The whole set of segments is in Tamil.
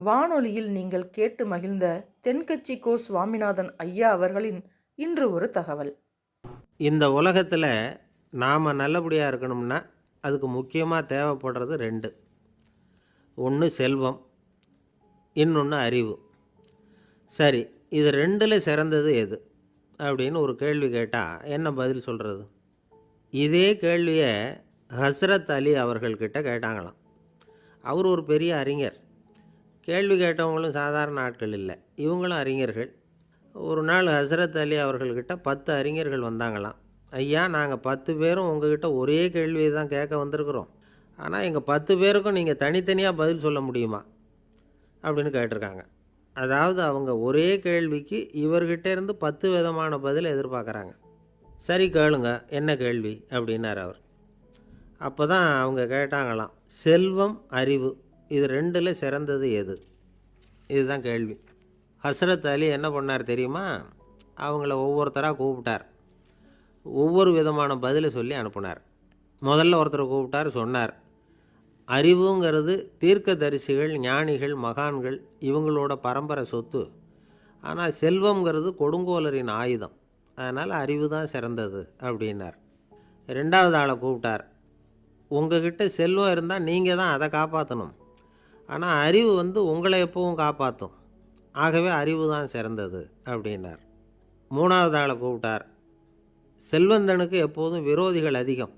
வானொலியில் நீங்கள் கேட்டு மகிழ்ந்த தென்கட்சி கோ சுவாமிநாதன் ஐயா அவர்களின் இன்று ஒரு தகவல். இந்த உலகத்தில் நாம் நல்லபடியாக இருக்கணும்னா அதுக்கு முக்கியமாக தேவைப்படுறது ரெண்டு. ஒன்று செல்வம், இன்னொன்று அறிவு. சரி, இது ரெண்டில் சிறந்தது எது அப்படின்னு ஒரு கேள்வி கேட்டால் என்ன பதில் சொல்கிறது? இதே கேள்வியை ஹஸ்ரத் அலி அவர்கள்கிட்ட கேட்டாங்களாம். அவர் ஒரு பெரிய அறிஞர். கேள்வி கேட்டவங்களும் சாதாரண ஆட்கள் இல்லை, இவங்களும் அறிஞர்கள். ஒரு நாள் ஹஸ்ரத் அலி அவர்கள்கிட்ட 10 அறிஞர்கள் வந்தாங்களாம். ஐயா, நாங்கள் 10 பேரும் உங்ககிட்ட ஒரே கேள்வியை தான் கேட்க வந்திருக்கிறோம். ஆனால் எங்கள் 10 பேருக்கும் நீங்கள் தனித்தனியாக பதில் சொல்ல முடியுமா அப்படின்னு கேட்டிருக்காங்க. அதாவது அவங்க ஒரே கேள்விக்கு இவர்கிட்ட இருந்து 10 விதமான பதில் எதிர்பார்க்குறாங்க. சரி கேளுங்க, என்ன கேள்வி அப்படின்னார் அவர். அப்போ தான் அவங்க கேட்டாங்களாம், செல்வம் அறிவு இது ரெண்டில் சிறந்தது எது? இதுதான் கேள்வி. ஹஸ்ரத் அலி என்ன பண்ணார் தெரியுமா? அவங்கள ஒவ்வொருத்தராக கூப்பிட்டார். ஒவ்வொரு விதமான பதிலை சொல்லி அனுப்புனார். முதல்ல ஒருத்தரை கூப்பிட்டார், சொன்னார், அறிவுங்கிறது தீர்க்கதரிசிகள், ஞானிகள், மகான்கள் இவங்களோட பரம்பரை சொத்து. ஆனால் செல்வங்கிறது கொடுங்கோலரின் ஆயுதம். அதனால் அறிவு தான் சிறந்தது அப்படின்னார். ரெண்டாவது ஆளை கூப்பிட்டார். உங்ககிட்ட செல்வம் இருந்தால் நீங்கள் தான் அதை காப்பாற்றணும். ஆனால் அறிவு உங்களை எப்பவும் காப்பாற்றும். ஆகவே அறிவு தான் சிறந்தது அப்படின்னார். மூணாவது ஆளை கூப்பிட்டார். செல்வந்தனுக்கு எப்போதும் விரோதிகள் அதிகம்,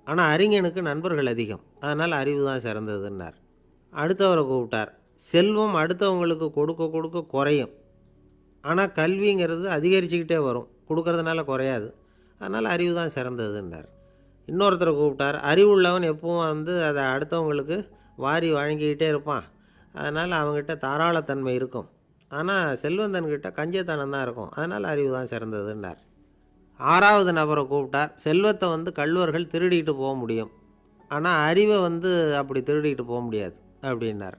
ஆனால் அறிஞனுக்கு நண்பர்கள் அதிகம். அதனால் அறிவு தான் சிறந்ததுன்னார். அடுத்தவரை கூப்பிட்டார். செல்வம் அடுத்தவங்களுக்கு கொடுக்க கொடுக்க குறையும், ஆனால் கல்விங்கிறது அதிகரிச்சுக்கிட்டே வரும், கொடுக்கறதுனால குறையாது. அதனால் அறிவு தான் சிறந்ததுன்னார். இன்னொருத்தரை கூப்பிட்டார். அறிவுள்ளவன் எப்பவும் அதை அடுத்தவங்களுக்கு வாரி வழங்கிக்கிட்டே இருப்பான். அதனால் அவங்ககிட்ட தாராளத்தன்மை இருக்கும். ஆனால் செல்வந்தன்கிட்ட கஞ்சத்தனம் தான் இருக்கும். அதனால் அறிவு தான் சிறந்ததுன்னார். ஆறாவது நபரை கூப்பிட்டார். செல்வத்தை கள்வர்கள் திருடிட்டு போக முடியும், ஆனால் அறிவை அப்படி திருடிட்டு போக முடியாது அப்படின்னார்.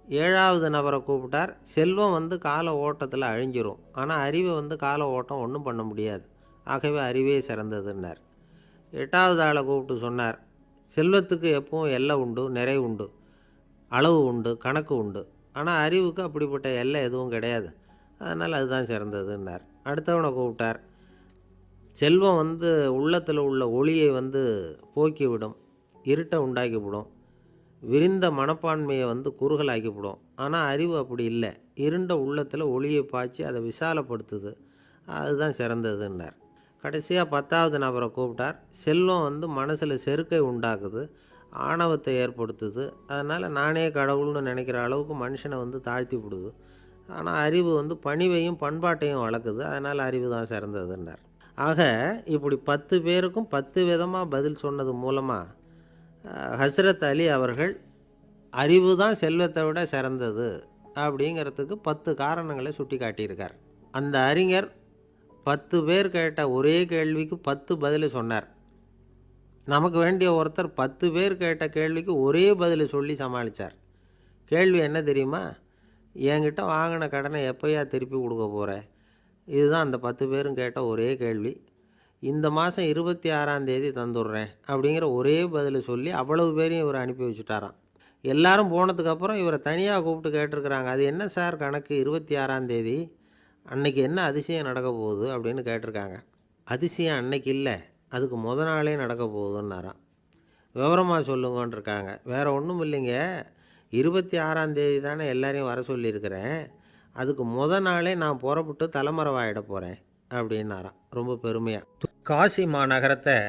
ஏழாவது நபரை கூப்பிட்டார். செல்வம் கால ஓட்டத்தில் அழிஞ்சிரும், ஆனால் அறிவை கால ஓட்டம் ஒன்றும் பண்ண முடியாது. ஆகவே அறிவே சிறந்ததுன்னார். எட்டாவது ஆளை கூப்பிட்டு சொன்னார், செல்வத்துக்கு எப்பவும் எல்லை உண்டு, நிறை உண்டு, அளவு உண்டு, கணக்கு உண்டு. ஆனால் அறிவுக்கு அப்படிப்பட்ட எல்லை எதுவும் கிடையாது. அதனால் அதுதான் சிறந்ததுன்னார். அடுத்தவனை கூப்பிட்டார். செல்வம் உள்ளத்தில் உள்ள ஒளியை போக்கிவிடும், இருட்டை உண்டாக்கிவிடும், விரிந்த மனப்பான்மையை குறுகலாக்கிவிடும். ஆனால் அறிவு அப்படி இல்லை, இருண்ட உள்ளத்தில் ஒளியை பாய்ச்சி அதை விசாலப்படுத்துது. அதுதான் சிறந்ததுன்னார். கடைசியாக 10வது நபரை கூப்பிட்டார். செல்வம் மனசில் செருக்கை உண்டாக்குது, ஆணவத்தை ஏற்படுத்துது. அதனால் நானே கடவுள்னு நினைக்கிற அளவுக்கு மனுஷனை தாழ்த்தி விடுது. ஆனால் அறிவு பணிவையும் பண்பாட்டையும் வளர்க்குது. அதனால் அறிவு தான் சிறந்ததுன்னார். ஆக இப்படி 10 பேருக்கும் 10 விதமாக பதில் சொன்னது மூலமாக ஹஸ்ரத் அலி அவர்கள் அறிவு தான் செல்வத்தை விட சிறந்தது அப்படிங்கிறதுக்கு 10 காரணங்களை சுட்டி காட்டியிருக்கார். அந்த அறிஞர் 10 பேர் கேட்ட ஒரே கேள்விக்கு 10 பதில் சொன்னார். நமக்கு வேண்டிய ஒருத்தர் 10 பேர் கேட்ட கேள்விக்கு ஒரே பதில் சொல்லி சமாளித்தார். கேள்வி என்ன தெரியுமா? என்கிட்ட வாங்கின கடனை எப்போயா திருப்பி கொடுக்க போகிறேன்? இதுதான் அந்த 10 பேரும் கேட்ட ஒரே கேள்வி. இந்த மாதம் 26ஆம் தேதி தந்துடுறேன் அப்படிங்கிற ஒரே பதில் சொல்லி அவ்வளவு பேரையும் இவர் அனுப்பி வச்சுட்டாராம். எல்லாரும் போனதுக்கப்புறம் இவரை தனியாக கூப்பிட்டு கேட்டிருக்கிறாங்க. அது என்ன சார் கணக்கு, 26ஆம் தேதி அன்னைக்கு என்ன அதிசயம் நடக்க போகுது அப்படின்னு கேட்டிருக்காங்க. அதிசயம் அன்னைக்கு இல்லை, அதுக்கு நாளே நடக்க போகுதுன்னாராம். விவரமாக சொல்லுங்கன்னு இருக்காங்க. வேறு ஒன்றும் இல்லைங்க, 26ஆம் தேதி தானே எல்லாரையும் வர சொல்லியிருக்கிறேன், அதுக்கு நாளே நான் புறப்பட்டு தலைமறைவாயிட போகிறேன் அப்படின்னாராம் ரொம்ப பெருமையாக. காசி மாநகரத்தை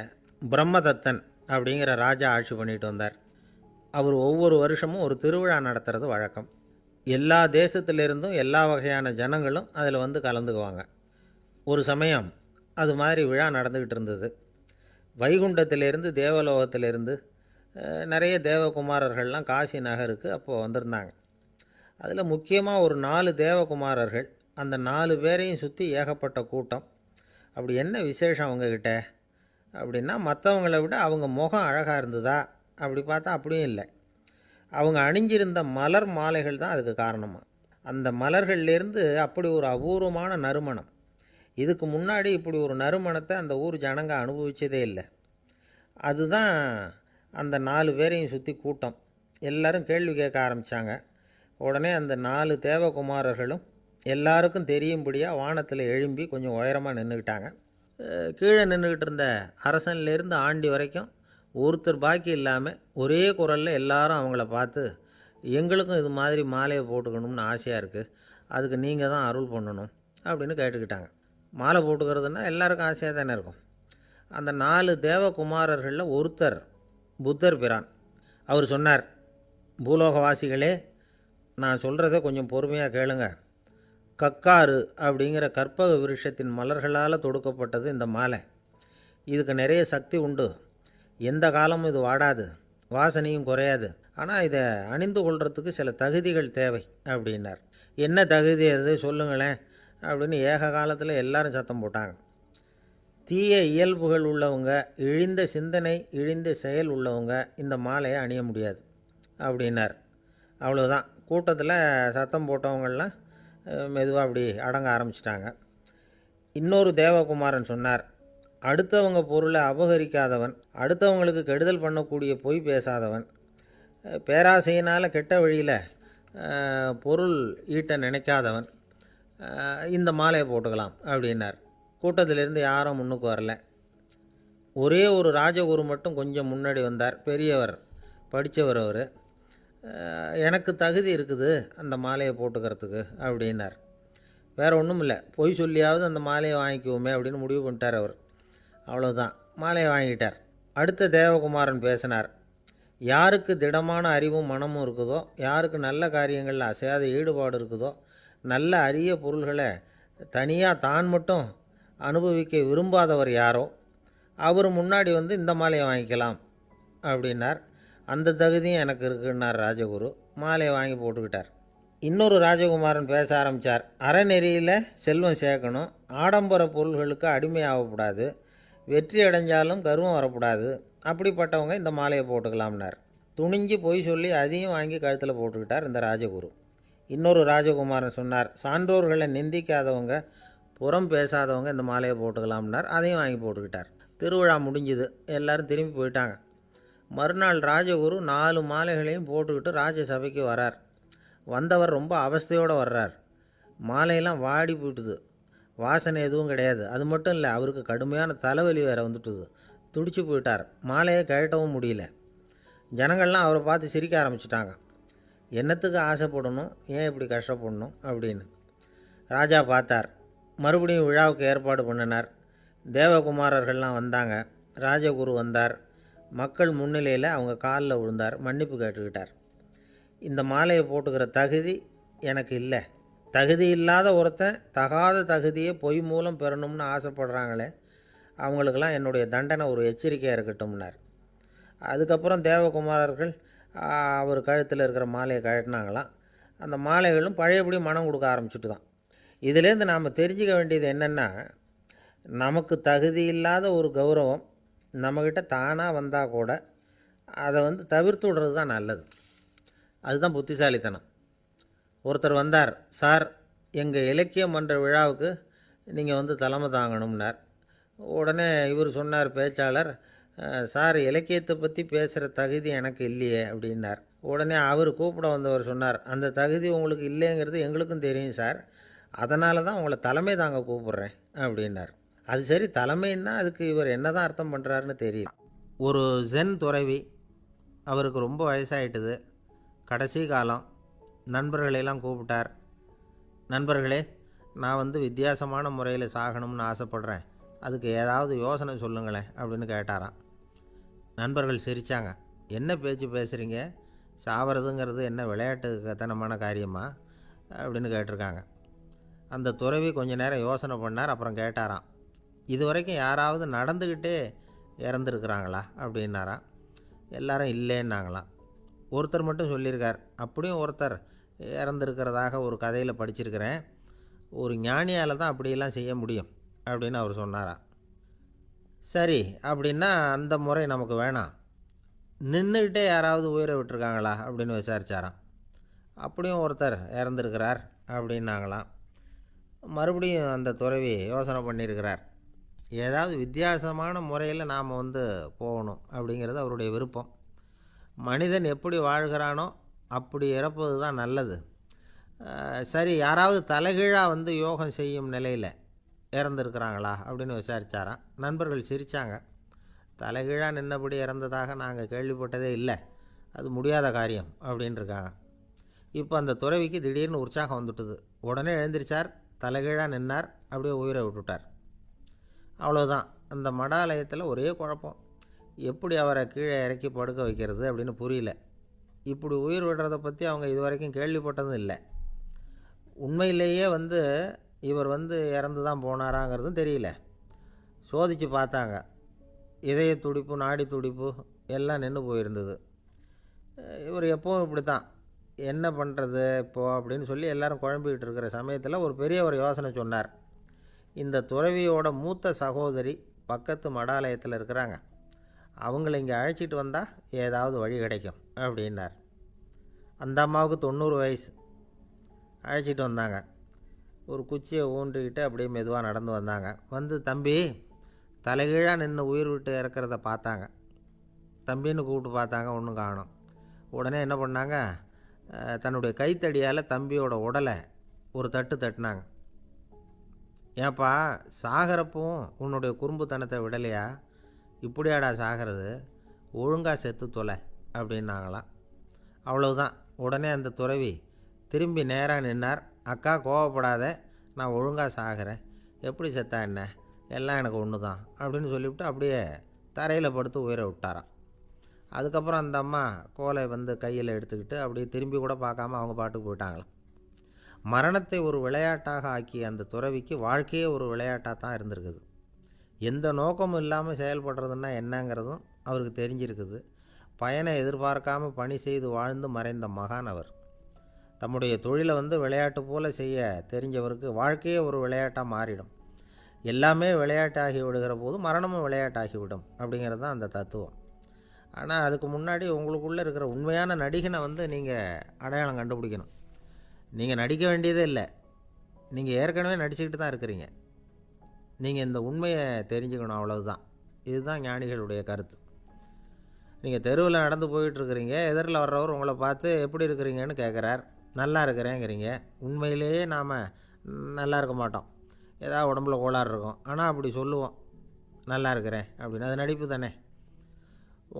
பிரம்மதத்தன் அப்படிங்கிற ராஜா ஆட்சி பண்ணிட்டு வந்தார். அவர் ஒவ்வொரு வருஷமும் ஒரு திருவிழா நடத்துறது வழக்கம். எல்லா தேசத்திலிருந்தும் எல்லா வகையான ஜனங்களும் அதில் கலந்துக்குவாங்க. ஒரு சமயம் அது மாதிரி விழா நடந்துக்கிட்டு இருந்தது. வைகுண்டத்திலேருந்து தேவலோகத்திலேருந்து நிறைய தேவகுமாரர்கள்லாம் காசி நகருக்கு அப்போது வந்திருந்தாங்க. அதில் முக்கியமாக ஒரு 4 தேவகுமாரர்கள், அந்த 4 பேரையும் சுற்றி ஏகப்பட்ட கூட்டம். அப்படி என்ன விசேஷம் அவங்கக்கிட்ட அப்படின்னா, மற்றவங்களை விட அவங்க முகம் அழகாக இருந்ததா அப்படி பார்த்தா அப்படியும் இல்லை. அவங்க அணிஞ்சிருந்த மலர் மாலைகள் தான் அதுக்கு காரணமாக. அந்த மலர்கள்லேருந்து அப்படி ஒரு அபூர்வமான நறுமணம். இதுக்கு முன்னாடி இப்படி ஒரு நறுமணத்தை அந்த ஊர் ஜனங்க அனுபவிச்சதே இல்லை. அதுதான் அந்த 4 பேரையும் சுற்றி கூட்டம். எல்லோரும் கேள்வி கேட்க ஆரம்பித்தாங்க. உடனே அந்த 4 தேவகுமாரர்களும் எல்லாருக்கும் தெரியும்படியாக வானத்தில் எழும்பி கொஞ்சம் உயரமாக நின்றுக்கிட்டாங்க. கீழே நின்றுக்கிட்டு இருந்த அரசன்லேருந்து ஆண்டி வரைக்கும் ஒருத்தர் பாக்கி இல்லாமல் ஒரே குரலில் எல்லாரும் அவங்கள பார்த்து, எங்களுக்கும் இது மாதிரி மாலையை போட்டுக்கணும்னு ஆசையாக இருக்குது, அதுக்கு நீங்கள் தான் அருள் பண்ணணும் அப்படின்னு கேட்டுக்கிட்டாங்க. மாலை போட்டுக்கிறதுனா எல்லாருக்கும் ஆசையாக தானே இருக்கும். அந்த 4 தேவகுமாரர்களில் ஒருத்தர் புத்தர் பிரான். அவர் சொன்னார், பூலோகவாசிகளே, நான் சொல்கிறத கொஞ்சம் பொறுமையாக கேளுங்க. கக்காரு அப்படிங்கிற கற்பக விருட்சத்தின் மலர்களால் தொடுக்கப்பட்டது இந்த மாலை. இதுக்கு நிறைய சக்தி உண்டு. எந்த காலமும் இது வாடாது, வாசனையும் குறையாது. ஆனால் இதை அணிந்து கொள்கிறதுக்கு சில தகுதிகள் தேவை அப்படின்னார். என்ன தகுதி அது சொல்லுங்களேன் அப்படின்னு ஏக காலத்தில் எல்லாரும் சத்தம் போட்டாங்க. தீய இயல்புகள் உள்ளவங்க, இழிந்த சிந்தனை, இழிந்த செயல் உள்ளவங்க இந்த மாலையை அணிய முடியாது அப்படின்னார். அவ்வளோதான். கூட்டத்தில் சத்தம் போட்டவங்கள்லாம் மெதுவாக அப்படி அடங்க ஆரம்பிச்சிட்டாங்க. இன்னொரு தேவகுமாரன் சொன்னார், அடுத்தவங்க பொருளை அபகரிக்காதவன், அடுத்தவங்களுக்கு கெடுதல் பண்ணக்கூடிய பொய் பேசாதவன், பேராசையினால் கெட்ட வழியில் பொருள் ஈட்ட நினைக்காதவன் இந்த மாலையை போட்டுக்கலாம் அப்படின்னார். கூட்டத்திலேருந்து யாரும் முன்னுக்கு வரல. ஒரே ஒரு ராஜகுரு மட்டும் கொஞ்சம் முன்னாடி வந்தார். பெரியவர், படித்தவர். அவர், எனக்கு தகுதி இருக்குது அந்த மாலையை போட்டுக்கிறதுக்கு அப்படின்னார். வேறு ஒன்றும் இல்லை, பொய் சொல்லியாவது அந்த மாலையை வாங்கிக்குவோமே அப்படின்னு முடிவு பண்ணிட்டார் அவர். அவ்வளோதான், மாலையை வாங்கிட்டார். அடுத்த தேவகுமாரன் பேசினார். யாருக்கு திடமான அறிவும் மனமும் இருக்குதோ, யாருக்கு நல்ல காரியங்களில் அசையாத ஈடுபாடு இருக்குதோ, நல்ல அரிய பொருள்களை தனியாக தான் மட்டும் அனுபவிக்க விரும்பாதவர் யாரோ அவர் முன்னாடி வந்து இந்த மாலையை வாங்கிக்கலாம் அப்படின்னார். அந்த தகுதியும் எனக்கு இருக்குன்னார் ராஜகுரு. மாலையை வாங்கி போட்டுக்கிட்டார். இன்னொரு ராஜகுமாரன் பேச ஆரம்பித்தார். அறநெறியில் செல்வம் சேர்க்கணும், ஆடம்பர பொருள்களுக்கு அடிமையாகக்கூடாது, வெற்றி அடைஞ்சாலும் கர்வம் வரக்கூடாது, அப்படிப்பட்டவங்க இந்த மாலையை போட்டுக்கலாம்னார். துணிஞ்சு பொய் சொல்லி அதையும் வாங்கி கழுத்தில் போட்டுக்கிட்டார் இந்த ராஜகுரு. இன்னொரு ராஜகுமாரன் சொன்னார், சான்றோர்களை நிந்திக்காதவங்க, புறம் பேசாதவங்க இந்த மாலையை போட்டுக்கலாம்னார். அதையும் வாங்கி போட்டுக்கிட்டார். திருவிழா முடிஞ்சுது, எல்லோரும் திரும்பி போயிட்டாங்க. மறுநாள் ராஜகுரு 4 மாலைகளையும் போட்டுக்கிட்டு ராஜசபைக்கு வரார். வந்தவர் ரொம்ப அவஸ்தையோடு வர்றார். மாலையெல்லாம் வாடி போயிட்டுது, வாசனை எதுவும் கிடையாது. அது மட்டும் இல்லை, அவருக்கு கடுமையான தலைவலி வேறு வந்துட்டுது. துடிச்சு போயிட்டார். மாலையை கழட்டவும் முடியல. ஜனங்கள்லாம் அவரை பார்த்து சிரிக்க ஆரம்பிச்சிட்டாங்க. என்னத்துக்கு ஆசைப்படணும், ஏன் இப்படி கஷ்டப்படணும் அப்படின்னு. ராஜா பார்த்தார். மறுபடியும் விழாவுக்கு ஏற்பாடு பண்ணினார். தேவகுமாரர்கள்லாம் வந்தாங்க. ராஜகுரு வந்தார். மக்கள் முன்னிலையில் அவங்க காலில் விழுந்தார், மன்னிப்பு கேட்டுக்கிட்டார். இந்த மாலையை போட்டுக்கிற தகுதி எனக்கு இல்லை. தகுதி இல்லாத ஒருத்தன் தகாத தகுதியை பொய் மூலம் பெறணும்னு ஆசைப்படுறாங்களே, அவங்களுக்கெல்லாம் என்னுடைய தண்டனை ஒரு எச்சரிக்கையாக இருக்கட்டும்னார். அதுக்கப்புறம் தேவகுமாரர்கள் அவர் கழுத்தில் இருக்கிற மாலையை கழட்டினாங்களாம். அந்த மாலைகளும் பழையபடி மனம் கொடுக்க ஆரம்பிச்சுட்டு தான். இதிலேருந்து நாம் தெரிஞ்சுக்க வேண்டியது என்னென்னா, நமக்கு தகுதி இல்லாத ஒரு கௌரவம் நம்மக்கிட்ட தானாக வந்தால் கூட அதை தவிர்த்து விடுறது தான் நல்லது. அதுதான் புத்திசாலித்தனம். ஒருத்தர் வந்தார். சார், எங்கள் இலக்கிய மன்ற விழாவுக்கு நீங்கள் தலைமை தாங்கணும்னார். உடனே இவர் சொன்னார், பேச்சாளர், சார், இலக்கியத்தை பற்றி பேசுகிற தகுதி எனக்கு இல்லையே அப்படின்னார். உடனே அவர் கூப்பிட வந்தவர் சொன்னார், அந்த தகுதி உங்களுக்கு இல்லைங்கிறது எங்களுக்கும் தெரியும் சார், அதனால தான் உங்களை தலைமை தாங்க கூப்பிட்றேன் அப்படின்னார். அது சரி, தலைமைன்னா அதுக்கு இவர் என்ன தான் அர்த்தம் பண்ணுறாருன்னு தெரியல. ஒரு ஜென் துறவி, அவருக்கு ரொம்ப வயசாகிட்டுது, கடைசி காலம். நண்பர்களையெல்லாம் கூப்பிட்டார். நண்பர்களே, நான் வித்தியாசமான முறையில் சாகணும்னு ஆசைப்பட்றேன், அதுக்கு ஏதாவது யோசனை சொல்லுங்களேன் அப்படின்னு கேட்டாராம். நண்பர்கள் சிரித்தாங்க. என்ன பேச்சு பேசுகிறீங்க, சாவறதுங்கிறது என்ன விளையாட்டுத்தனமான காரியமா அப்படின்னு கேட்டிருக்காங்க. அந்த துறவி கொஞ்ச நேரம் யோசனை பண்ணார். அப்புறம் கேட்டாராம், இது வரைக்கும் யாராவது நடந்துக்கிட்டே இறந்துருக்குறாங்களா அப்படின்னாராம். எல்லாரும் இல்லைன்னாங்களாம். ஒருத்தர் மட்டும் சொல்லியிருக்கார், அப்படியும் ஒருத்தர் இறந்துருக்கிறதாக ஒரு கதையில் படிச்சிருக்கிறேன், ஒரு ஞானியால் தான் அப்படியெல்லாம் செய்ய முடியும் அப்படின்னு அவர் சொன்னாராம். சரி, அப்படின்னா அந்த முறை நமக்கு வேணாம், நின்றுக்கிட்டே யாராவது உயிரை விட்டுருக்காங்களா அப்படின்னு விசாரித்தாராம். அப்படியும் ஒருத்தர் இறந்துருக்கிறார் அப்படின்னாங்களாம். மறுபடியும் அந்த துறவி யோசனை பண்ணியிருக்கிறார், ஏதாவது வித்தியாசமான முறையில் நாம் போகணும் அப்படிங்கிறது அவருடைய விருப்பம். மனிதன் எப்படி வாழ்கிறானோ அப்படி இறப்பது தான் நல்லது. சரி, யாராவது தலைகீழாக வந்து யோகம் செய்யும் நிலையில் இறந்துருக்குறாங்களா அப்படின்னு விசாரித்தாராம். நண்பர்கள் சிரித்தாங்க. தலைகீழாக நின்னபடி இறந்ததாக நாங்கள் கேள்விப்பட்டதே இல்லை, அது முடியாத காரியம் அப்படின்ட்டுருக்காங்க. இப்போ அந்த துறவிக்கு திடீர்னு உற்சாகம் வந்துட்டுது. உடனே எழுந்திரிச்சார், தலைகீழாக நின்னார், அப்படியே உயிரை விட்டுட்டார். அவ்வளோதான். அந்த மடாலயத்தில் ஒரே குழப்பம். எப்படி அவரை கீழே இறக்கி படுக்க வைக்கிறது அப்படின்னு புரியல. இப்படி உயிர் விடுறதை பற்றி அவங்க இது வரைக்கும் கேள்விப்பட்டதும் இல்லை. உண்மையிலேயே வந்து இவர் வந்து இறந்து தான் போனாராங்கிறதும் தெரியல. சோதித்து பார்த்தாங்க. இதய துடிப்பு, நாடி துடிப்பு எல்லாம் நின்று போயிருந்தது. இவர் எப்பவும் இப்படி தான், என்ன பண்ணுறது இப்போது அப்படின்னு சொல்லி எல்லாரும் குழம்பிக்கிட்டு இருக்கிற சமயத்தில் ஒரு பெரிய ஒரு யோசனை சொன்னார். இந்த துறவியோட மூத்த சகோதரி பக்கத்து மடாலயத்தில் இருக்கிறாங்க, அவங்கள இங்கே அழைச்சிட்டு வந்தால் ஏதாவது வழி கிடைக்கும் அப்படின்னார். அந்த அம்மாவுக்கு 90 வயசு. அழைச்சிட்டு வந்தாங்க. ஒரு குச்சியை ஊன்றிக்கிட்டு அப்படியே மெதுவாக நடந்து வந்தாங்க. வந்து தம்பி, தலைகீழாக நின்று உயிர் விட்டு இறக்கிறத பார்த்தாங்க. தம்பின்னு கூப்பிட்டு பார்த்தாங்க, ஒன்றும் காணோம். உடனே என்ன பண்ணாங்க, தன்னுடைய கைத்தடியால் தம்பியோட உடலை ஒரு தட்டு தட்டினாங்க. ஏப்பா, சாகிறப்பவும் உன்னுடைய குறும்புத்தனத்தை விடலையா? இப்படியாடா சாகிறது, ஒழுங்காக செத்து தொலை அப்படின்னாங்களாம். அவ்வளவுதான். உடனே அந்த துறவி திரும்பி நேராக நின்னார். அக்கா, கோவப்படாத, நான் ஒழுங்காக சாகிறேன், எப்படி செத்தா என்ன, எல்லாம் எனக்கு ஒன்று தான் அப்படின்னு சொல்லிவிட்டு அப்படியே தரையில் படுத்து உயிரை விட்டாராம். அதுக்கப்புறம் அந்த அம்மா கோலை வந்து கையில் எடுத்துக்கிட்டு அப்படியே திரும்பி கூட பார்க்காம அவங்க பாட்டுக்கு போயிட்டாங்களாம். மரணத்தை ஒரு விளையாட்டாக ஆக்கிய அந்த துறவிக்கு வாழ்க்கையே ஒரு விளையாட்டாக தான் இருந்திருக்குது. எந்த நோக்கமும் இல்லாமல் செயல்படுறதுன்னா என்னங்கிறதும் அவருக்கு தெரிஞ்சிருக்குது. பயனை எதிர்பார்க்காம பணி செய்து வாழ்ந்து மறைந்த மகான் அவர். தம்முடைய தொழிலை வந்து விளையாட்டு போல் செய்ய தெரிஞ்சவருக்கு வாழ்க்கையே ஒரு விளையாட்டாக மாறிடும். எல்லாமே விளையாட்டாகி விடுகிற போது மரணமும் விளையாட்டாகிவிடும் அப்படிங்கிறது தான் அந்த தத்துவம். ஆனால் அதுக்கு முன்னாடி உங்களுக்குள்ளே இருக்கிற உண்மையான நடிகனை வந்து நீங்கள் அடையாளம் கண்டுபிடிக்கணும். நீங்கள் நடிக்க வேண்டியதே இல்லை, நீங்கள் ஏற்கனவே நடிச்சுக்கிட்டு தான் இருக்கிறீங்க. நீங்கள் இந்த உண்மையை தெரிஞ்சுக்கணும், அவ்வளவுதான். இதுதான் ஞானிகளுடைய கருத்து. நீங்கள் தெருவில் நடந்து போயிட்டுருக்கிறீங்க, எதிரில் வர்றவர் உங்களை பார்த்து எப்படி இருக்கிறீங்கன்னு கேட்குறார். நல்லா இருக்கிறேங்கிறீங்க. உண்மையிலேயே நாம் நல்லா இருக்க மாட்டோம், ஏதாவது உடம்புல கோளாறு இருக்கும். ஆனால் அப்படி சொல்லுவோம், நல்லா இருக்கிறேன் அப்படின்னு. அது நடிப்பு தானே.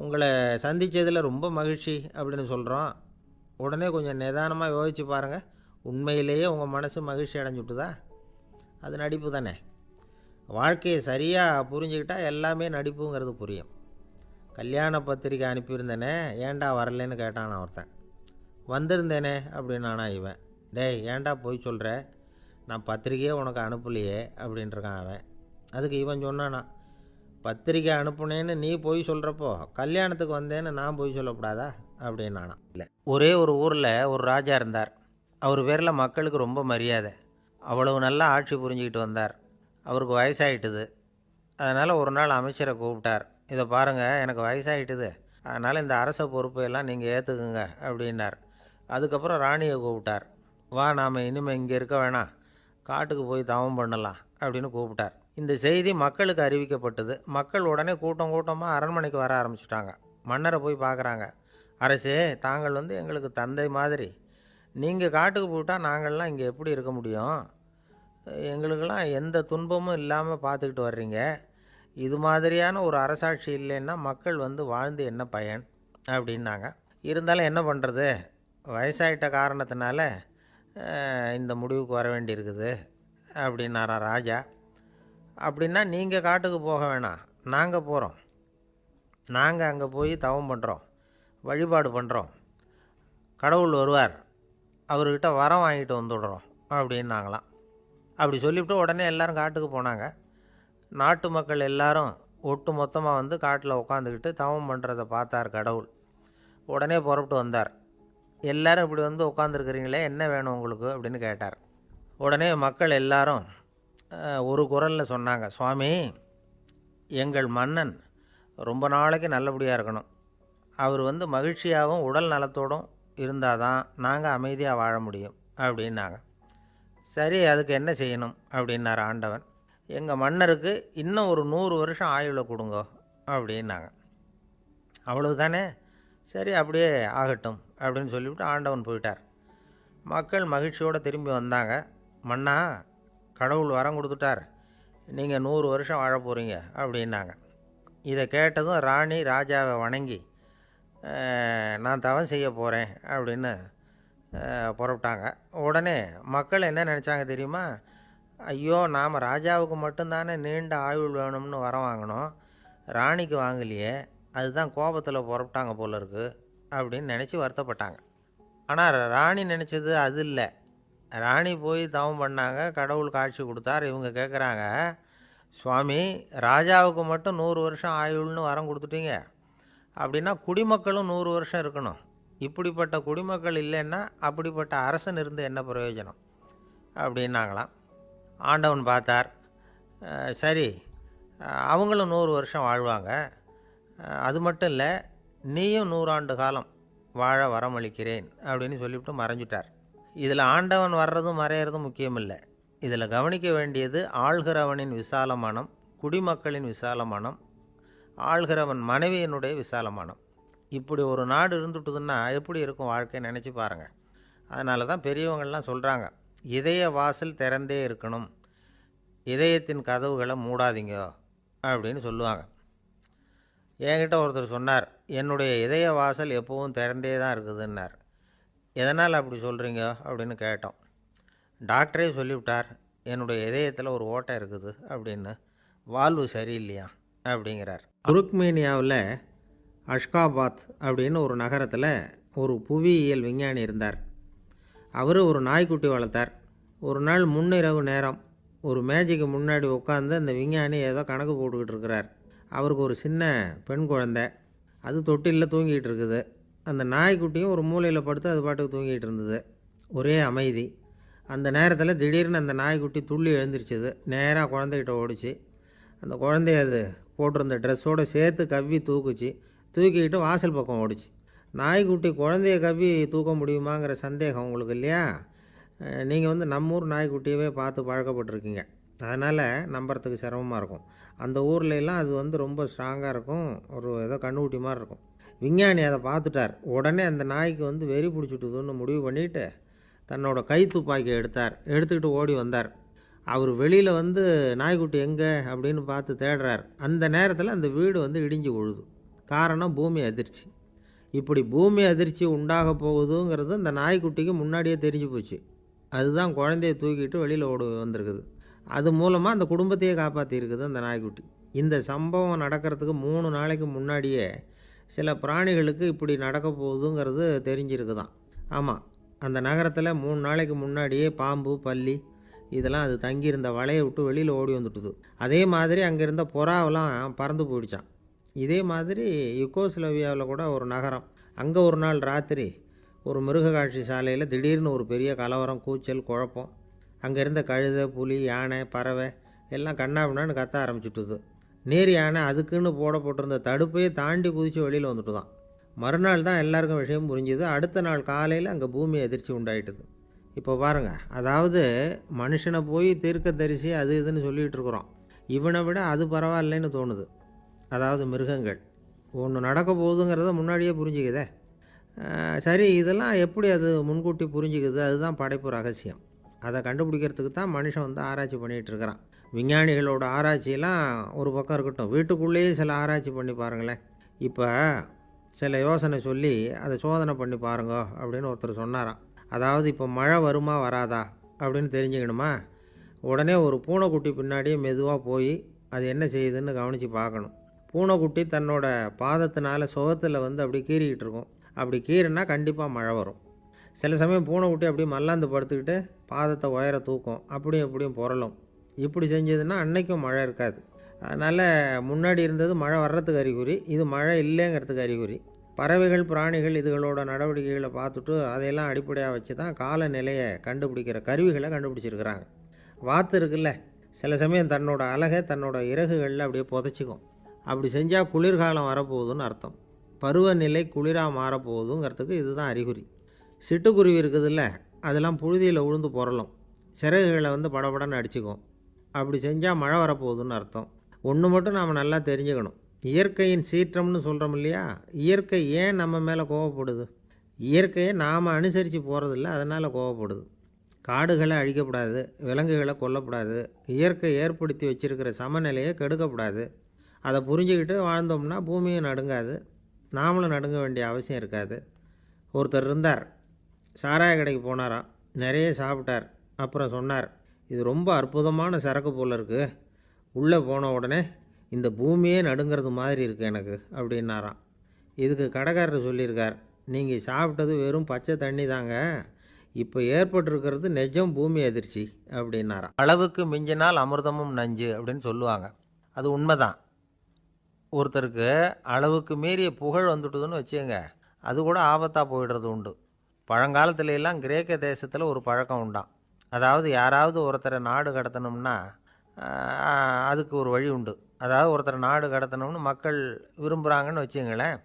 உங்களை சந்தித்ததில் ரொம்ப மகிழ்ச்சி அப்படின்னு சொல்கிறோம். உடனே கொஞ்சம் நிதானமாக யோசித்து பாருங்கள், உண்மையிலேயே உங்கள் மனசு மகிழ்ச்சி அடைஞ்சுட்டுதா? அது நடிப்பு தானே. வாழ்க்கையை சரியாக புரிஞ்சுக்கிட்டால் எல்லாமே நடிப்புங்கிறது புரியும். கல்யாண பத்திரிக்கை அனுப்பியிருந்தேனே, ஏன்டா வரலன்னு கேட்டான் ஒருத்தன். வந்திருந்தேனே அப்படின்னானா இவன். டேய், ஏன்டா போய் சொல்கிற, நான் பத்திரிக்கையே உனக்கு அனுப்பலையே அப்படின்ட்டுருக்கான் அவன். அதுக்கு இவன் சொன்னானா, பத்திரிக்கை அனுப்புனேன்னு நீ போய் சொல்கிறப்போ கல்யாணத்துக்கு வந்தேன்னு நான் போய் சொல்லக்கூடாதா அப்படின்னானா. இல்லை, ஒரே ஒரு ஊரில் ஒரு ராஜா இருந்தார். அவர் பேரில் மக்களுக்கு ரொம்ப மரியாதை. அவ்வளவு நல்லா ஆட்சி புரிஞ்சுக்கிட்டு வந்தார். அவருக்கு வயசாகிட்டுது. அதனால் ஒரு நாள் அமைச்சரை கூப்பிட்டார். இதை பாருங்கள், எனக்கு வயசாகிட்டுது, அதனால் இந்த அரச பொறுப்பையெல்லாம் நீங்கள் ஏற்றுக்குங்க அப்படின்னார். அதுக்கப்புறம் ராணியை கூப்பிட்டார். வா, நாம் இனிமேல் இங்கே இருக்க வேணாம், காட்டுக்கு போய் தவம் பண்ணலாம் அப்படின்னு கூப்பிட்டார். இந்த செய்தி மக்களுக்கு அறிவிக்கப்பட்டது. மக்கள் உடனே கூட்டம் கூட்டமாக அரண்மனைக்கு வர ஆரம்பிச்சிட்டாங்க. மன்னரை போய் பார்க்குறாங்க. அரசே, தாங்கள் வந்து எங்களுக்கு தந்தை மாதிரி, நீங்கள் காட்டுக்கு போயிட்டால் நாங்கள்லாம் இங்கே எப்படி இருக்க முடியும்? எங்களுக்கெல்லாம் எந்த துன்பமும் இல்லாமல் பார்த்துக்கிட்டு வர்றீங்க. இது மாதிரியான ஒரு அரசாட்சி இல்லைன்னா மக்கள் வந்து வாழ்ந்து என்ன பயன் அப்படின்னாங்க. இருந்தாலும் என்ன பண்ணுறது, வயசாயிட்ட காரணத்தினால இந்த முடிவுக்கு வர வேண்டியிருக்குது அப்படின்னாரா ராஜா. அப்படின்னா நீங்கள் காட்டுக்கு போக வேணாம், நாங்கள் போகிறோம். நாங்கள் அங்கே போய் தவம் பண்ணுறோம், வழிபாடு பண்ணுறோம், கடவுள் வருவார், அவர்கிட்ட வரம் வாங்கிட்டு வந்துடுறோம் அப்படின்னாங்களாம். அப்படி சொல்லிவிட்டு உடனே எல்லோரும் காட்டுக்கு போனாங்க. நாட்டு மக்கள் எல்லாரும் ஒட்டு மொத்தமாக வந்து காட்டில் உட்காந்துக்கிட்டு தவம் பண்ணுறதை பார்த்தார் கடவுள். உடனே புறப்பட்டு வந்தார். எல்லோரும் இப்படி வந்து உட்காந்துருக்குறீங்களே, என்ன வேணும் உங்களுக்கு அப்படின்னு கேட்டார். உடனே மக்கள் எல்லாரும் ஒரு குரலில் சொன்னாங்க, சுவாமி, எங்கள் மன்னன் ரொம்ப நாளைக்கு நல்லபடியாக இருக்கணும், அவர் வந்து மகிழ்ச்சியாகவும் உடல் நலத்தோடும் இருந்தால் தான் நாங்கள் அமைதியாக வாழ முடியும் அப்படின்னாங்க. சரி, அதுக்கு என்ன செய்யணும் அப்படின்னார் ஆண்டவன். எங்கள் மன்னருக்கு இன்னும் ஒரு 100 வருஷம் ஆயுளை கொடுங்க அப்படின்னாங்க. அவ்வளவு தானே, சரி அப்படியே ஆகட்டும் அப்படின்னு சொல்லிவிட்டு ஆண்டவன் போயிட்டார். மக்கள் மகிழ்ச்சியோடு திரும்பி வந்தாங்க. மன்னா, கடவுள் வரம் கொடுத்துட்டார், நீங்கள் 100 வருஷம் வாழ போகிறீங்க அப்படின்னாங்க. இதை கேட்டதும் ராணி ராஜாவை வணங்கி நான் தவம் செய்ய போகிறேன் அப்படின்னு புறப்பட்டாங்க. உடனே மக்கள் என்ன நினச்சாங்க தெரியுமா? ஐயோ, நாம் ராஜாவுக்கு மட்டும்தானே நீண்ட ஆயுள் வேணும்னு வரம் வாங்கினோம், ராணிக்கு வாங்கலையே, அதுதான் கோபத்தில் புறப்பட்டாங்க போல இருக்குது அப்படின்னு நினச்சி வருத்தப்பட்டாங்க. ஆனால் ராணி நினச்சது அது இல்லை. ராணி போய் தவம் பண்ணாங்க, கடவுள் காட்சி கொடுத்தார். இவங்க கேட்குறாங்க, சுவாமி, ராஜாவுக்கு மட்டும் 100 வருஷம் ஆயுள்னு வரம் கொடுத்துட்டீங்க, அப்படின்னா குடிமக்களும் 100 வருஷம் இருக்கணும். இப்படிப்பட்ட குடிமக்கள் இல்லைன்னா அப்படிப்பட்ட அரசன் இருந்து என்ன பிரயோஜனம் அப்படின்னாங்களாம். ஆண்டவன் பார்த்தார், சரி, அவங்களும் 100 வருஷம் வாழ்வாங்க, அது மட்டும் இல்லை, நீயும் 100 ஆண்டு காலம் வாழ வரமளிக்கிறேன் அப்படின்னு சொல்லிவிட்டு மறைஞ்சிட்டார். இதில் ஆண்டவன் வர்றதும் மறையிறதும் முக்கியம் இல்லை. இதில் கவனிக்க வேண்டியது ஆள்கிறவனின் விசால மனம், குடிமக்களின் விசால மனம், ஆள்கிறவன் மனைவியினுடைய விசால மனம். இப்படி ஒரு நாடு இருந்துட்டுதுன்னா எப்படி இருக்கும் வாழ்க்கை நினச்சி பாருங்கள். அதனால தான் பெரியவங்கள்லாம் சொல்கிறாங்க, இதய வாசல் திறந்தே இருக்கணும், இதயத்தின் கதவுகளை மூடாதீங்க அப்படின்னு சொல்லுவாங்க. என்கிட்ட ஒருத்தர் சொன்னார், என்னுடைய இதய வாசல் எப்போவும் திறந்தே தான் இருக்குதுன்னார். எதனால் அப்படி சொல்கிறீங்க அப்படின்னு கேட்டோம். டாக்டரே சொல்லிவிட்டார், என்னுடைய இதயத்தில் ஒரு ஓட்டை இருக்குது அப்படின்னு, வால்வு சரியில்லையா அப்படிங்கிறார். துருக்மேனியாவில் அஷ்காபாத் அப்படின்னு ஒரு நகரத்தில் ஒரு புவியியல் விஞ்ஞானி இருந்தார். அவர் ஒரு நாய்க்குட்டி வளர்த்தார். ஒரு நாள் முன்னிரவு நேரம் ஒரு மேஜைக்கு முன்னாடி உட்காந்து அந்த விஞ்ஞானி ஏதோ கணக்கு போட்டுக்கிட்டு இருக்கிறார். அவருக்கு ஒரு சின்ன பெண் குழந்தை, அது தொட்டிலில் தூங்கிட்டு இருக்குது. அந்த நாய்க்குட்டியும் ஒரு மூலையில் படுத்து அது பாட்டுக்கு தூங்கிட்டு இருந்தது. ஒரே அமைதி. அந்த நேரத்தில் திடீர்னு அந்த நாய்க்குட்டி துள்ளி எழுந்திரிச்சிது. நேராக குழந்தைகிட்ட ஓடிச்சு. அந்த குழந்தைய அது போட்டிருந்த ட்ரெஸ்ஸோடு சேர்த்து கவ்வி தூக்குச்சு. தூக்கிக்கிட்டு வாசல் பக்கம் ஓடிச்சு. நாய்க்குட்டி குழந்தைய கவ்வி தூக்க முடியுமாங்கிற சந்தேகம் உங்களுக்கு இல்லையா? நீங்கள் நம்ம ஊர் நாய்க்குட்டியவே பார்த்து பழக்கப்பட்டிருக்கீங்க, அதனால் நம்புறதுக்கு சிரமமாக இருக்கும். அந்த ஊர்லெலாம் அது ரொம்ப ஸ்ட்ராங்காக இருக்கும், ஒரு ஏதோ கண்ணுக்குட்டி மாதிரி இருக்கும். விஞ்ஞானி அதை பார்த்துட்டார். உடனே அந்த நாய்க்கு வெறி பிடிச்சிட்டுதுன்னு முடிவு பண்ணிவிட்டு தன்னோட கை துப்பாக்கியை எடுத்துக்கிட்டு ஓடி வந்தார். அவர் வெளியில் நாய்க்குட்டி எங்கே அப்படின்னு பார்த்து தேடுறார். அந்த நேரத்தில் அந்த வீடு இடிஞ்சு விழுது. காரணம் பூமி அதிர்ச்சி. இப்படி பூமி அதிர்ச்சி உண்டாக போகுதுங்கிறது அந்த நாய்க்குட்டிக்கு முன்னாடியே தெரிஞ்சு போச்சு. அதுதான் குழந்தைய தூக்கிட்டு வெளியில் ஓடி வந்திருக்குது. அது மூலமாக அந்த குடும்பத்தையே காப்பாற்றிருக்குது அந்த நாய்க்குட்டி. இந்த சம்பவம் நடக்கிறதுக்கு 3 நாளைக்கு முன்னாடியே சில பிராணிகளுக்கு இப்படி நடக்க போகுதுங்கிறது தெரிஞ்சிருக்குதான். ஆமாம், அந்த நகரத்தில் 3 நாளைக்கு முன்னாடியே பாம்பு, பல்லி இதெல்லாம் அது தங்கியிருந்த வலையை விட்டு வெளியில் ஓடி வந்துட்டுது. அதே மாதிரி அங்கே இருந்த புறாவெல்லாம் பறந்து போயிடுச்சான். இதே மாதிரி யுகோஸ்லோவியாவில் கூட ஒரு நகரம், அங்கே ஒரு நாள் ராத்திரி ஒரு மிருக காட்சி சாலையில் திடீர்னு ஒரு பெரிய கலவரம், கூச்சல், குழப்பம். அங்கே இருந்த கழுதை, புலி, யானை, பறவை எல்லாம் கண்ணாபின்னான்னு கத்த ஆரம்பிச்சுட்டுது. நேர் யானை அதுக்குன்னு போடப்பட்டிருந்த தடுப்பையே தாண்டி குதித்து வெளியில் வந்துட்டு தான். மறுநாள் தான் எல்லாருக்கும் விஷயம் புரிஞ்சுது. அடுத்த நாள் காலையில் அங்கே பூமி அதிர்ச்சி உண்டாயிட்டுது. இப்போ பாருங்கள், அதாவது மனுஷனை போய் தீர்க்கதரிசி அது இதுன்னு சொல்லிகிட்டு இருக்கிறோம். இவனை விட அது பரவாயில்லைன்னு தோணுது. அதாவது மிருகங்கள் ஒன்று நடக்க போகுதுங்கிறத முன்னாடியே புரிஞ்சுக்குதே. சரி, இதெல்லாம் எப்படி அது முன்கூட்டி புரிஞ்சுக்குது? அதுதான் படைப்பு ரகசியம். அதை கண்டுபிடிக்கிறதுக்கு தான் மனுஷன் ஆராய்ச்சி பண்ணிகிட்டு இருக்கிறான். விஞ்ஞானிகளோட ஆராய்ச்சியெல்லாம் ஒரு பக்கம் இருக்கட்டும், வீட்டுக்குள்ளேயே சில ஆராய்ச்சி பண்ணி பாருங்களேன். இப்போ சில யோசனை சொல்லி அதை சோதனை பண்ணி பாருங்க அப்படின்னு ஒருத்தர் சொன்னாராம். அதாவது இப்போ மழை வருமா வராதா அப்படின்னு தெரிஞ்சுக்கணுமா, உடனே ஒரு பூனைக்குட்டி பின்னாடியே மெதுவாக போய் அது என்ன செய்யுதுன்னு கவனித்து பார்க்கணும். பூனைக்குட்டி தன்னோட பாதத்தினால சுகத்தில் அப்படி கீறிக்கிட்டு இருக்கும். அப்படி கீறினா கண்டிப்பாக மழை வரும். சில சமயம் பூனைக்குட்டி அப்படியே மல்லாந்து படுத்துக்கிட்டு பாதத்தை உயர தூக்கும், அப்படியும் இப்படியும் புரளும். இப்படி செஞ்சதுன்னா அன்னைக்கும் மழை இருக்காது. அதனால் முன்னாடி இருந்தது மழை வர்றதுக்கு அறிகுறி, இது மழை இல்லைங்கிறதுக்கு அறிகுறி. பறவைகள், பிராணிகள் இதுகளோட நடவடிக்கைகளை பார்த்துட்டு அதையெல்லாம் அடிப்படையாக வச்சு தான் காலநிலையை கண்டுபிடிக்கிற கருவிகளை கண்டுபிடிச்சிருக்கிறாங்க. வாத்து இருக்குல்ல, சில சமயம் தன்னோட அழகை தன்னோட இறகுகளில் அப்படியே புதைச்சிக்கும். அப்படி செஞ்சால் குளிர்காலம் வரப்போகுதுன்னு அர்த்தம். பருவநிலை குளிராக மாறப்போகுதுங்கிறதுக்கு இதுதான் அறிகுறி. சிட்டுக்குருவி இருக்குதுல்ல, அதெல்லாம் புழுதியில் உழுந்து புரளும், சிறகுகளை படபடன்னு அடிச்சுக்கும். அப்படி செஞ்சால் மழை வரப்போகுதுன்னு அர்த்தம். ஒன்று மட்டும் நாம் நல்லா தெரிஞ்சுக்கணும், இயற்கையின் சீற்றம்னு சொல்கிறோம் இல்லையா, இயற்கை ஏன் நம்ம மேலே கோவப்படுது? இயற்கையை நாம் அனுசரித்து போகிறதில்ல, அதனால் கோவப்படுது. காடுகளை அழிக்கக்கூடாது, விலங்குகளை கொல்லக்கூடாது, இயற்கை ஏற்படுத்தி வச்சுருக்கிற சமநிலையை கெடுக்கக்கூடாது. அதை புரிஞ்சுக்கிட்டு வாழ்ந்தோம்னா பூமியும் நடுங்காது, நாமளும் நடுங்க வேண்டிய அவசியம் இருக்காது. ஒருத்தர் இருந்தார், சாராய கடைக்கு போனாராம், நிறைய சாப்பிட்டார். அப்புறம் சொன்னார், இது ரொம்ப அற்புதமான சரக்கு போல் இருக்குது, உள்ளே போன உடனே இந்த பூமியே நடுங்கிறது மாதிரி இருக்குது எனக்கு அப்படின்னாராம். இதுக்கு கடைக்காரர் சொல்லியிருக்கார், நீங்கள் சாப்பிட்டது வெறும் பச்சை தண்ணி தாங்க, இப்போ ஏற்பட்டிருக்கிறது நிஜம் பூமி அதிர்ச்சி அப்படின்னாராம். அளவுக்கு மிஞ்சினால் அமிர்தமும் நஞ்சு அப்படின்னு சொல்லுவாங்க. அது உண்மைதான். ஒருத்தருக்கு அளவுக்கு மீறிய புகழ் வந்துட்டுதுன்னு வச்சுங்க, அது கூட ஆபத்தாக போயிடுறது உண்டு. பழங்காலத்துல எல்லாம் கிரேக்க தேசத்தில் ஒரு பழக்கம் உண்டாம். அதாவது யாராவது ஒருத்தரை நாடு கடத்தணும்னா அதுக்கு ஒரு வழி உண்டு. அதாவது ஒருத்தரை நாடு கடத்தணும்னு மக்கள் விரும்புகிறாங்கன்னு வச்சுங்களேன்,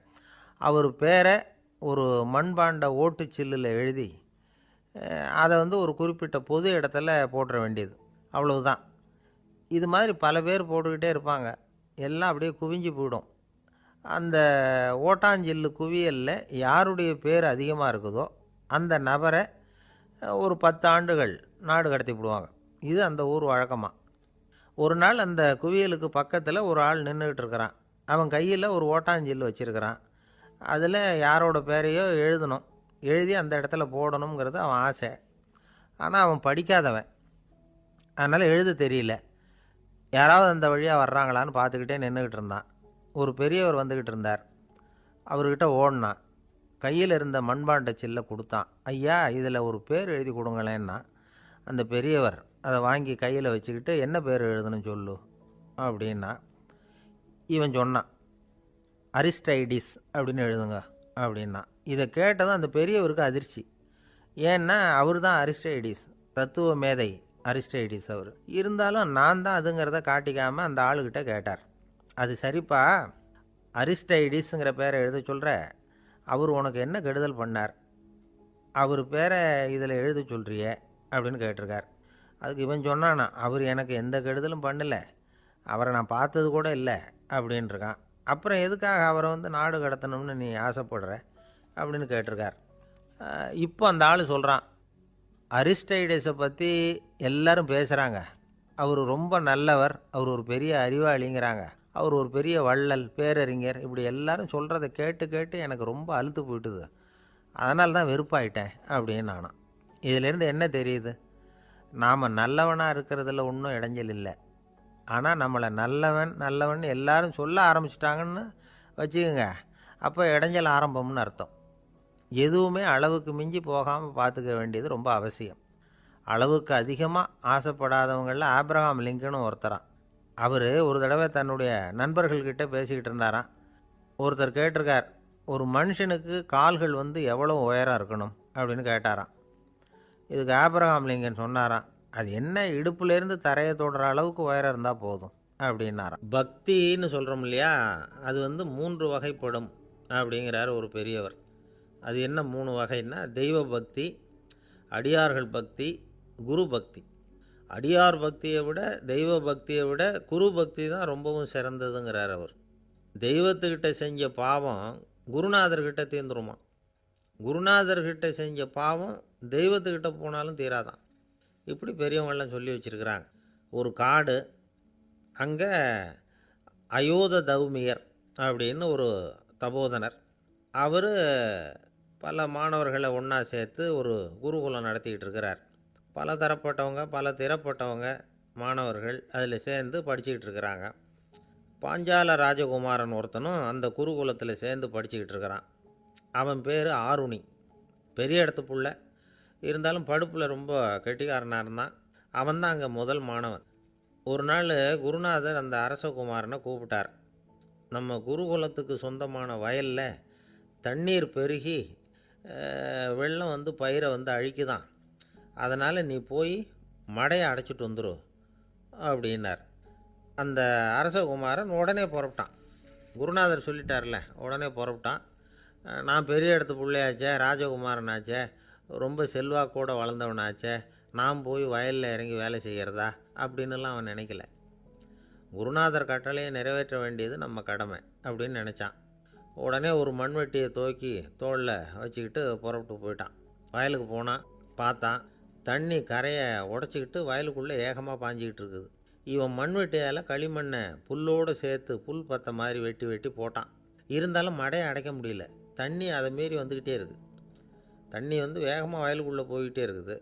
அவர் பேரை ஒரு மண்பாண்ட ஓட்டுச்சில்லில் எழுதி அதை ஒரு குறிப்பிட்ட பொது இடத்துல போட்டுற வேண்டியது, அவ்வளவுதான். இது மாதிரி பல பேர் போட்டுக்கிட்டே இருப்பாங்க, எல்லாம் அப்படியே குவிஞ்சு போயிடும். அந்த ஓட்டாஞ்சில்லு குவியலில் யாருடைய பேர் அதிகமாக இருக்குதோ அந்த நபரை ஒரு 10 ஆண்டுகள் நாடு கடத்தி விடுவாங்க. இது அந்த ஊர் வழக்கமாக. ஒரு நாள் அந்த குவியலுக்கு பக்கத்தில் ஒரு ஆள் நின்றுக்கிட்டு இருக்கிறான். அவன் கையில் ஒரு ஓட்டாஞ்சில்லு வச்சுருக்கிறான். அதில் யாரோட பேரையோ எழுதணும், எழுதி அந்த இடத்துல போடணுங்கிறது அவன் ஆசை. ஆனால் அவன் படிக்காதவன், அதனால் எழுத தெரியல. யாராவது அந்த வழியாக வர்றாங்களான்னு பார்த்துக்கிட்டே நின்றுக்கிட்டு இருந்தான். ஒரு பெரியவர் வந்துக்கிட்டு இருந்தார். அவர்கிட்ட ஓடினான், கையில் இருந்த மண்பாண்ட சில்லை கொடுத்தான். ஐயா, இதில் ஒரு பேர் எழுதி கொடுங்களேன்னா. அந்த பெரியவர் அதை வாங்கி கையில் வச்சுக்கிட்டு, என்ன பேர் எழுதணும் சொல்லு அப்படின்னா. இவன் சொன்னான், அரிஸ்டைடிஸ் அப்படின்னு எழுதுங்க அப்படின்னா. இதை கேட்டதும் அந்த பெரியவருக்கு அதிர்ச்சி. ஏன்னா அவர் தான் அரிஸ்டைடிஸ், தத்துவ மேதை அரிஸ்டைடிஸ் அவர். இருந்தாலும் நான் தான் அதுங்கிறத காட்டிக்காமல் அந்த ஆளுகிட்ட கேட்டார், அது சரிப்பா, அரிஸ்டைடிஸுங்கிற பேரை எழுத சொல்கிற, அவர் உனக்கு என்ன கெடுதல் பண்ணார், அவர் பேரை இதில் எழுத சொல்கிறியே அப்படின்னு கேட்டிருக்கார். அதுக்கு இவன் சொன்னானா, அவர் எனக்கு எந்த கெடுதலும் பண்ணலை, அவரை நான் பார்த்தது கூட இல்லை அப்படின்ட்டுருக்கான். அப்புறம் எதுக்காக அவரை நாடு கடத்தணும்னு நீ ஆசைப்படுற அப்படின்னு கேட்டிருக்கார். இப்போ அந்த ஆள் சொல்கிறான், அரிஸ்டைடஸை பற்றி எல்லாரும் பேசுகிறாங்க, அவர் ரொம்ப நல்லவர், அவர் ஒரு பெரிய அறிவாளிங்கிறாங்க, அவர் ஒரு பெரிய வள்ளல், பேரறிஞர், இப்படி எல்லாரும் சொல்கிறத கேட்டு கேட்டு எனக்கு ரொம்ப அலுத்து போயிட்டுது, அதனால தான் வெறுப்பாயிட்டேன் அப்படின்னு நானும். இதிலேருந்து என்ன தெரியுது, நாம் நல்லவனாக இருக்கிறதுல ஒன்றும் இடைஞ்சல் இல்லை. ஆனால் நம்மளை நல்லவன் நல்லவன் எல்லாரும் சொல்ல ஆரம்பிச்சிட்டாங்கன்னு வச்சுக்கோங்க, அப்போ இடைஞ்சல் ஆரம்பம்னு அர்த்தம். எதுவுமே அளவுக்கு மிஞ்சி போகாமல் பார்த்துக்க வேண்டியது ரொம்ப அவசியம். அளவுக்கு அதிகமாக ஆசைப்படாதவங்களில் ஆப்ரஹாம் லிங்கனும் ஒருத்தரான். அவர் ஒரு தடவை தன்னுடைய நண்பர்கள்கிட்ட பேசிக்கிட்டு இருந்தாராம். ஒருத்தர் கேட்டிருக்கார், ஒரு மனுஷனுக்கு கால்கள் எவ்வளோ உயரம் இருக்கணும் அப்படின்னு கேட்டாராம். இதுக்கு ஆப்ரஹாம் லிங்கன் சொன்னாராம், அது என்ன, இடுப்புலேருந்து தரையை தொடுற அளவுக்கு உயரம் இருந்தால் போதும் அப்படின்னாராம். பக்தின்னு சொல்கிறோம் இல்லையா, அது 3 வகைப்படும் அப்படிங்கிறார் ஒரு பெரியவர். அது என்ன 3 வகைன்னா, தெய்வ பக்தி, அடியார்கள் பக்தி, குரு பக்தி. அடியார் பக்தியை விட தெய்வ பக்தியை விட குரு பக்தி தான் ரொம்பவும் சிறந்ததுங்கிறார் அவர். தெய்வத்துக்கிட்ட செஞ்ச பாவம் குருநாதர்கிட்ட தீர்ந்துருமா, குருநாதர்கிட்ட செஞ்ச பாவம் தெய்வத்துக்கிட்ட போனாலும் தீராதான். இப்படி பெரியவங்களாம் சொல்லி வச்சுருக்கிறாங்க. ஒரு காடு, அங்கே அயோத தௌமியர் அப்படின்னு ஒரு தபோதனர், அவர் பல மாணவர்களை ஒன்றா சேர்த்து ஒரு குருகுலம் நடத்திக்கிட்டு இருக்கிறார். பல தரப்பட்டவங்க பல திறப்பட்டவங்க மாணவர்கள் அதில் சேர்ந்து படிச்சுக்கிட்டு இருக்கிறாங்க. பாஞ்சால ராஜகுமாரன் ஒருத்தனும் அந்த குருகுலத்தில் சேர்ந்து படிச்சுக்கிட்டு இருக்கிறான். அவன் பேர் ஆருணி, பெரிய இடத்து புள்ள, இருந்தாலும் படுப்பில் ரொம்ப கெட்டிக்காரனாக இருந்தான். அவன் தான் அங்கே முதல் மாணவன். ஒரு நாள் குருநாதர் அந்த அரசகுமாரனை கூப்பிட்டார். நம்ம குருகுலத்துக்கு சொந்தமான வயலில் தண்ணீர் பெருகி வெள்ளம் பயிரை அழிக்குதான், அதனால் நீ போய் மடையை அடைச்சிட்டு வந்துரு அப்படின்னார். அந்த அரசகுமாரன் உடனே புறப்பட்டான். குருநாதர் சொல்லிட்டார்ல, உடனே புறப்பட்டான். நான் பெரிய இடத்து பிள்ளையாச்சே, ராஜகுமாரனாச்சே, ரொம்ப செல்வாக்கூட வளர்ந்தவனாச்சே, நான் போய் வயலில் இறங்கி வேலை செய்கிறதா அப்படின்னுலாம் அவன் நினைக்கல. குருநாதர் கட்டளையை நிறைவேற்ற வேண்டியது நம்ம கடமை அப்படின்னு நினச்சான். உடனே ஒரு மண்வெட்டியை தூக்கி தோளில் வச்சுக்கிட்டு புறப்பட்டு போயிட்டான். வயலுக்கு போனான். பார்த்தான், தண்ணி கரையை உடச்சிக்கிட்டு வயலுக்குள்ளே ஏகமாக பாஞ்சிக்கிட்டு இருக்குது. இவன் மண்வெட்டியால் களிமண்ணை புல்லோடு சேர்த்து புல் பற்ற மாதிரி வெட்டி வெட்டி போட்டான். இருந்தாலும் மடையை அடைக்க முடியல. தண்ணி அதை மீறி வந்துக்கிட்டே இருக்குது. தண்ணி வேகமாக வயலுக்குள்ளே போய்கிட்டே இருக்குது.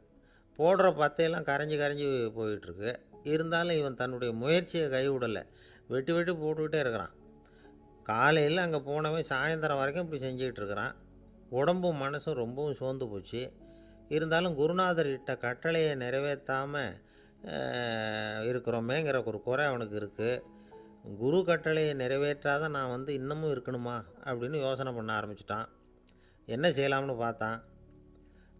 போடுற பத்தையெல்லாம் கரைஞ்சி போயிட்டுருக்கு. இருந்தாலும் இவன் தன்னுடைய முயற்சியை கைவிடலை. வெட்டி வெட்டி போட்டுக்கிட்டே இருக்கிறான். காலையில் அங்கே போனவன் சாயந்தரம் வரைக்கும் இப்படி செஞ்சுக்கிட்டு இருக்கிறான். உடம்பும் மனசும் ரொம்பவும் சோர்ந்து போச்சு. இருந்தாலும் குருநாதர் இட்ட கட்டளையை நிறைவேற்றாமல் இருக்கிறோமேங்கிற ஒரு குறை அவனுக்கு இருக்குது. குரு கட்டளையை நிறைவேற்றாத நான் இன்னமும் இருக்கணுமா அப்படின்னு யோசனை பண்ண ஆரம்பிச்சிட்டான். என்ன செய்யலாம்னு பார்த்தான்.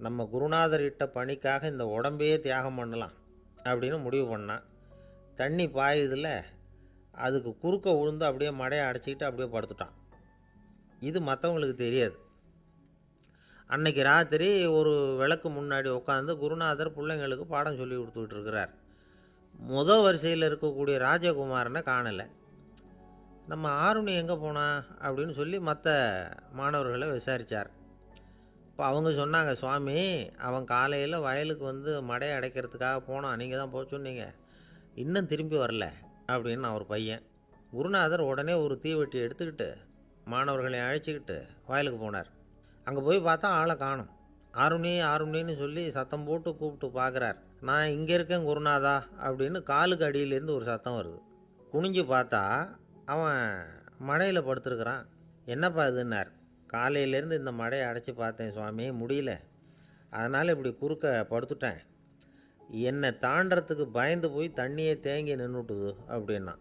நம்ம குருநாதர் இட்ட பணிக்காக இந்த உடம்பையே தியாகம் பண்ணலாம் அப்படின்னு முடிவு பண்ணான். தண்ணி பாயுதில் அதுக்கு குறுக்க விழுந்து அப்படியே மடையை அடைச்சிக்கிட்டு அப்படியே படுத்துட்டான். இது மற்றவங்களுக்கு தெரியாது. அன்னைக்கு ராத்திரி ஒரு விளக்கு முன்னாடி உட்காந்து குருநாதர் பிள்ளைங்களுக்கு பாடம் சொல்லி கொடுத்துக்கிட்டு இருக்கிறார். முதல் வரிசையில் இருக்கக்கூடிய ராஜகுமாரனை காணலை. நம்ம ஆருணி எங்கே போனா அப்படின்னு சொல்லி மற்ற மாணவர்களை விசாரித்தார். இப்போ அவங்க சொன்னாங்க, சுவாமி அவன் காலையில் வயலுக்கு மடையை அடைக்கிறதுக்காக போனான், நீங்கள் தான் போக சொன்னீங்க, இன்னும் திரும்பி வரல அப்படின்னு ஒரு பையன். குருநாதர் உடனே ஒரு தீவெட்டி எடுத்துக்கிட்டு மாணவர்களை அழைச்சிக்கிட்டு வயலுக்கு போனார். அங்கே போய் பார்த்தா ஆளை காணும். ஆருணின்னு சொல்லி சத்தம் போட்டு கூப்பிட்டு பார்க்குறார். நான் இங்கே இருக்கேன் குருநாதா அப்படின்னு காலுக்கு அடியிலேருந்து ஒரு சத்தம் வருது. குனிஞ்சு பார்த்தா அவன் மடையில் படுத்துருக்குறான். என்னப்பா இதுன்னார். காலையிலேருந்து இந்த மடையை அடைச்சி பார்த்தேன் சுவாமி, முடியல, அதனால் இப்படி குறுக்க படுத்துட்டேன். என்னை தாண்டறதுக்கு பயந்து போய் தண்ணியை தேங்கி நின்றுட்டுது அப்படின்னா.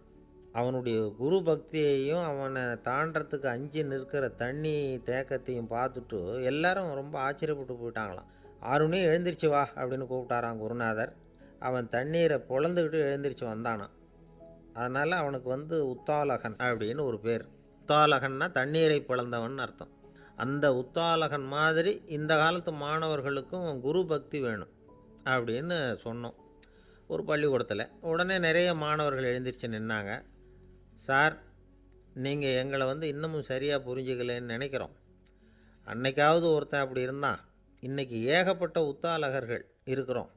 அவனுடைய குரு பக்தியையும் அவனை தாண்டறதுக்கு அஞ்சு நிற்கிற தண்ணி தேக்கத்தையும் பார்த்துட்டு எல்லாரும் ரொம்ப ஆச்சரியப்பட்டு போயிட்டாங்களாம். ஆருணி எழுந்திரிச்சு வா அப்படின்னு கூப்பிட்டாரான் குருநாதர். அவன் தண்ணீரை பொழந்துக்கிட்டு எழுந்திரிச்சு வந்தானான். அதனால் அவனுக்கு உத்தாலகன் அப்படின்னு ஒரு பேர். உத்தாலகன்னா தண்ணீரை பிளந்தவன் அர்த்தம். அந்த உத்தாலகன் மாதிரி இந்த காலத்து மாணவர்களுக்கும் குரு பக்தி வேணும் அப்படின்னு சொன்னோம் ஒரு பள்ளிக்கூடத்தில். உடனே நிறைய மாணவர்கள் எழுந்திரிச்சு நின்னாங்க. சார், நீங்கள் எங்களை இன்னமும் சரியாக புரிஞ்சுக்கலன்னு நினைக்கிறோம். அன்னைக்காவது ஒருத்தன் அப்படி இருந்தான், இன்றைக்கி ஏகப்பட்ட உத்தாலகர்கள் இருக்கிறோம்.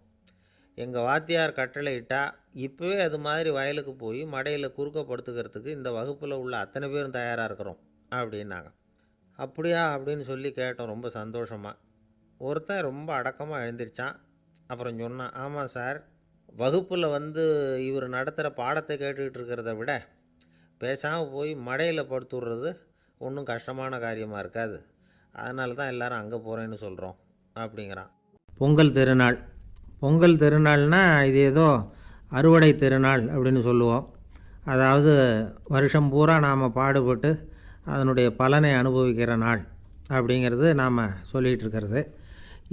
எங்கள் வாத்தியார் கட்டளை இட்டால் இப்போவே அது மாதிரி வயலுக்கு போய் மடையில் குறுக்கப்படுத்துக்கிறதுக்கு இந்த வகுப்பில் உள்ள அத்தனை பேரும் தயாராக இருக்கிறோம் அப்படின்னாங்க. அப்படியா அப்படின்னு சொல்லி கேட்டோம் ரொம்ப சந்தோஷமாக. ஒருத்தன் ரொம்ப அடக்கமாக எழுந்திரிச்சான். அப்புறம் சொன்னான், ஆமாம் சார், வகுப்பில் இவர் நடத்துகிற பாடத்தை கேட்டுக்கிட்டு இருக்கிறத விட பேசாமல் போய் மடையில் படுத்துடுறது ஒன்றும் கஷ்டமான காரியமாக இருக்காது, அதனால தான் எல்லோரும் அங்கே போகிறேன்னு சொல்கிறோம் அப்படிங்கிறான். பொங்கல் திருநாள். பொங்கல் திருநாள்னால் இது ஏதோ அறுவடை திருநாள் அப்படின்னு சொல்லுவோம். அதாவது வருஷம் பூரா நாம் பாடுபட்டு அதனுடைய பலனை அனுபவிக்கிற நாள் அப்படிங்கிறது நாம் சொல்லிகிட்டு இருக்கிறது.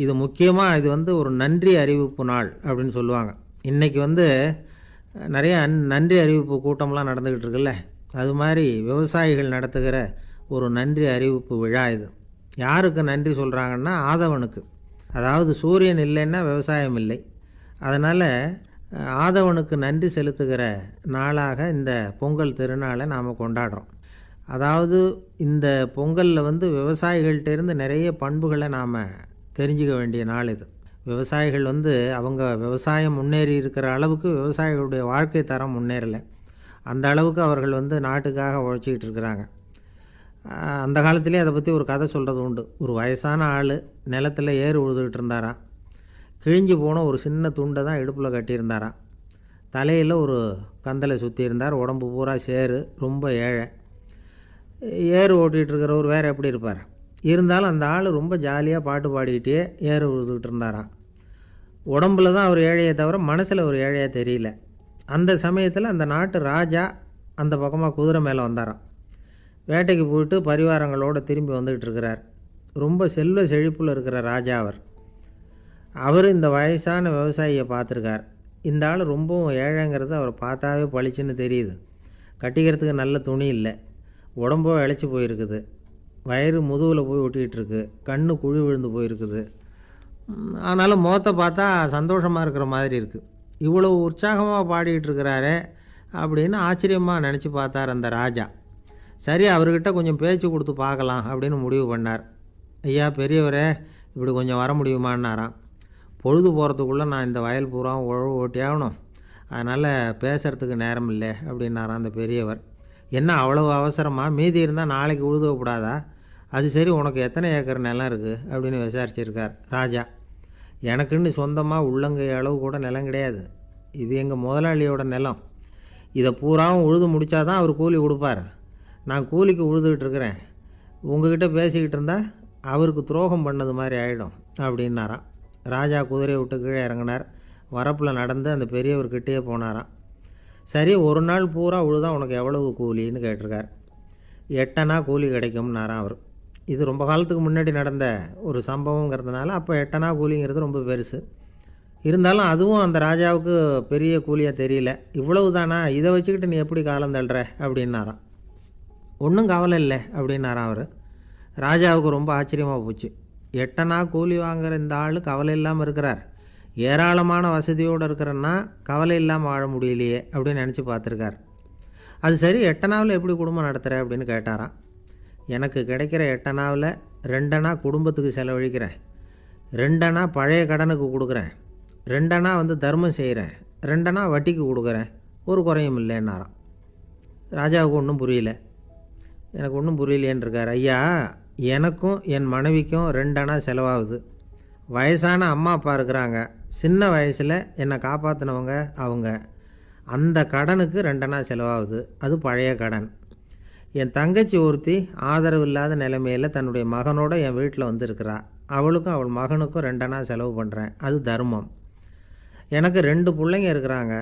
இது முக்கியமாக இது ஒரு நன்றி அறிவிப்பு நாள் அப்படின்னு சொல்லுவாங்க. இன்றைக்கி நிறைய நன்றி அறிவிப்பு கூட்டம்லாம் நடந்துக்கிட்டு இருக்குல்ல, அது மாதிரி விவசாயிகள் நடத்துகிற ஒரு நன்றி அறிவிப்பு விழா இது. யாருக்கு நன்றி சொல்கிறாங்கன்னா ஆதவனுக்கு. அதாவது சூரியன் இல்லைன்னா விவசாயம் இல்லை. அதனால் ஆதவனுக்கு நன்றி செலுத்துகிற நாளாக இந்த பொங்கல் திருநாளை நாம் கொண்டாடுறோம். அதாவது இந்த பொங்கலில் விவசாயிகள்கிட்டேருந்து நிறைய பண்புகளை நாம் தெரிஞ்சுக்க வேண்டிய நாள் இது. விவசாயிகள் அவங்க விவசாயம் முன்னேறி இருக்கிற அளவுக்கு விவசாயிகளுடைய வாழ்க்கை தரம் முன்னேறலை. அந்த அளவுக்கு அவர்கள் நாட்டுக்காக உழைச்சிக்கிட்டு இருக்கிறாங்க. அந்த காலத்திலே அதை பற்றி ஒரு கதை சொல்கிறது உண்டு. ஒரு வயசான ஆள் நிலத்தில் ஏறு உழுதுகிட்டு இருந்தாராம். கிழிஞ்சு போன ஒரு சின்ன துண்டை தான் இடுப்பில் கட்டியிருந்தாராம். தலையில் ஒரு கந்தலை சுற்றி இருந்தார். உடம்பு பூரா சேரு, ரொம்ப ஏழை. ஏறு ஓட்டிகிட்டு இருக்கிறவர் வேறு எப்படி இருப்பார்? இருந்தாலும் அந்த ஆள் ரொம்ப ஜாலியாக பாட்டு பாடிக்கிட்டே ஏறு உழுதுகிட்டு இருந்தாராம். உடம்புல தான் அவர் ஏழையை தவிர மனசில் ஒரு ஏழையாக தெரியல. அந்த சமயத்தில் அந்த நாட்டு ராஜா அந்த பக்கமாக குதிரை மேலே வந்தாராம். வேட்டைக்கு போயிட்டு பரிவாரங்களோடு திரும்பி வந்துக்கிட்டு இருக்கிறார். ரொம்ப செல்வ செழிப்பில் இருக்கிற ராஜா அவர் இந்த வயசான விவசாயியை பார்த்துருக்கார். இந்த ஆள் ரொம்பவும் ஏழைங்கிறது அவர் பார்த்தாவே பளிச்சுன்னு தெரியுது. கட்டிக்கிறதுக்கு நல்ல துணி இல்லை, உடம்போ இழைச்சி போயிருக்குது, வயிறு முதுகில் போய் ஒட்டிகிட்டு இருக்கு, கண்ணு குழி விழுந்து போயிருக்குது. ஆனாலும் முகத்தை பார்த்தா சந்தோஷமாக இருக்கிற மாதிரி இருக்குது. இவ்வளோ உற்சாகமாக பாடிக்கிட்டு இருக்கிறாரே அப்படின்னு ஆச்சரியமாக நினச்சி பார்த்தார் அந்த ராஜா. சரி, அவர்கிட்ட கொஞ்சம் பேச்சு கொடுத்து பார்க்கலாம் அப்படின்னு முடிவு பண்ணார். ஐயா பெரியவரே, இப்படி கொஞ்சம் வர முடியுமான்னாராம். பொழுது போகிறதுக்குள்ளே நான் இந்த வயல் பூரா உழவு ஓட்டி ஆகணும், அதனால் பேசுகிறதுக்கு நேரம் இல்லை அப்படின்னாராம் அந்த பெரியவர். என்ன அவ்வளவு அவசரமாக? மீதி இருந்தால் நாளைக்கு உழுதக்கூடாதா? அது சரி, உனக்கு எத்தனை ஏக்கர் நிலம் இருக்குது அப்படின்னு விசாரிச்சிருக்கார் ராஜா. எனக்குன்னு சொந்தமாக உள்ளங்கை அளவு கூட நிலம் கிடையாது. இது எங்கள் முதலாளியோட நிலம். இதை பூராவும் உழுது முடித்தாதான் அவர் கூலி கொடுப்பார். நான் கூலிக்கு உழுதுகிட்டு இருக்கிறேன். உங்ககிட்ட பேசிக்கிட்டு இருந்தால் அவருக்கு துரோகம் பண்ணது மாதிரி ஆகிடும் அப்படின்னாராம். ராஜா குதிரையை விட்டு கீழே இறங்கினார். வரப்பில் நடந்து அந்த பெரியவர்கிட்டே போனாராம். சரி, ஒரு நாள் பூரா உழுதா உனக்கு எவ்வளவு கூலின்னு கேட்டிருக்கார். 8 அணா கூலி கிடைக்கும்னாராம் அவர். இது ரொம்ப காலத்துக்கு முன்னாடி நடந்த ஒரு சம்பவங்கிறதுனால அப்போ 8 அணா கூலிங்கிறது ரொம்ப பெருசு. இருந்தாலும் அதுவும் அந்த ராஜாவுக்கு பெரிய கூலியாக தெரியல. இவ்வளவு தானா, இதை வச்சுக்கிட்டு நீ எப்படி காலம் தள்ளுற அப்படின்னாராம். ஒன்றும் கவலை இல்லை அப்படின்னாராம் அவர். ராஜாவுக்கு ரொம்ப ஆச்சரியமாக போச்சு. 8 அணா கூலி வாங்குகிற இந்த ஆள் கவலை இல்லாமல் இருக்கிறார், ஏராளமான வசதியோடு இருக்கிறன்னா கவலை இல்லாமல் வாழ முடியலையே அப்படின்னு நினச்சி பார்த்துருக்கார். அது சரி, 8 அணாவில் எப்படி குடும்பம் நடத்துகிற அப்படின்னு கேட்டாராம். எனக்கு கிடைக்கிற 8 அணாவில் 2 அணா குடும்பத்துக்கு செலவழிக்கிறேன், 2 அணா பழைய கடனுக்கு கொடுக்குறேன், 2 அணா தர்மம் செய்கிறேன், 2 அணா வட்டிக்கு கொடுக்குறேன், ஒரு குறையும் இல்லைன்னாராம். ராஜாவுக்கு ஒன்றும் புரியல. எனக்கு ஒன்றும் புரியலேன்னு இருக்கார். ஐயா, எனக்கும் என் மனைவிக்கும் 2 அணா செலவாகுது. வயசான அம்மா அப்பா இருக்கிறாங்க, சின்ன வயசில் என்னை காப்பாற்றினவங்க அவங்க. அந்த கடனுக்கு 2 அணா செலவாகுது, அது பழைய கடன். என் தங்கச்சி ஒருத்தி ஆதரவு இல்லாத நிலைமையில் தன்னுடைய மகனோட என் வீட்டில் இருக்கிறா. அவளுக்கும் அவள் மகனுக்கும் 2 அணா செலவு பண்ணுறேன், அது தர்மம். எனக்கு 2 பிள்ளைங்க இருக்கிறாங்க,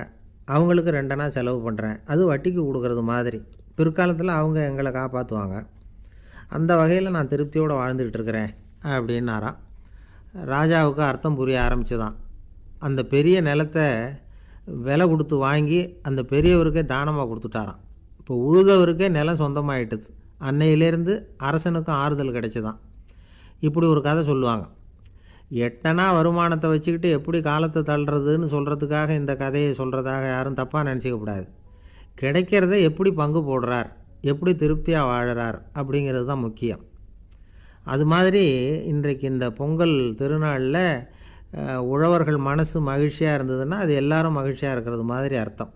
அவங்களுக்கு 2 அணா செலவு பண்ணுறேன், அது வட்டிக்கு கொடுக்கறது மாதிரி. பிற்காலத்தில் அவங்க எங்களை காப்பாற்றுவாங்க. அந்த வகையில் நான் திருப்தியோடு வாழ்ந்துக்கிட்டு இருக்கிறேன் அப்படின்னாராம். ராஜாவுக்கு அர்த்தம் புரிய ஆரம்பிச்சுதான். அந்த பெரிய நிலத்தை விலை கொடுத்து வாங்கி அந்த பெரியவருக்கே தானமாக கொடுத்துட்டாராம். இப்போ உழுதவருக்கே நிலம் சொந்தமாயிட்டுது. அன்னையிலேருந்து அரசனுக்கும் ஆறுதல் கிடைச்சிதான். இப்படி ஒரு கதை சொல்லுவாங்க. 8 அணா வருமானத்தை வச்சுக்கிட்டு எப்படி காலத்தை தள்ளுறதுன்னு சொல்கிறதுக்காக இந்த கதையை சொல்கிறதாக யாரும் தப்பாக நினச்சிக்கக்கூடாது. கிடைக்கிறத எப்படி பங்கு போடுறார், எப்படி திருப்தியாக வாழறார் அப்படிங்கிறது தான் முக்கியம். அது மாதிரி இன்றைக்கு இந்த பொங்கல் திருநாளில் உழவர்கள் மனசு மகிழ்ச்சியாக இருந்ததுன்னா அது எல்லாரும் மகிழ்ச்சியாக இருக்கிறது மாதிரி அர்த்தம்.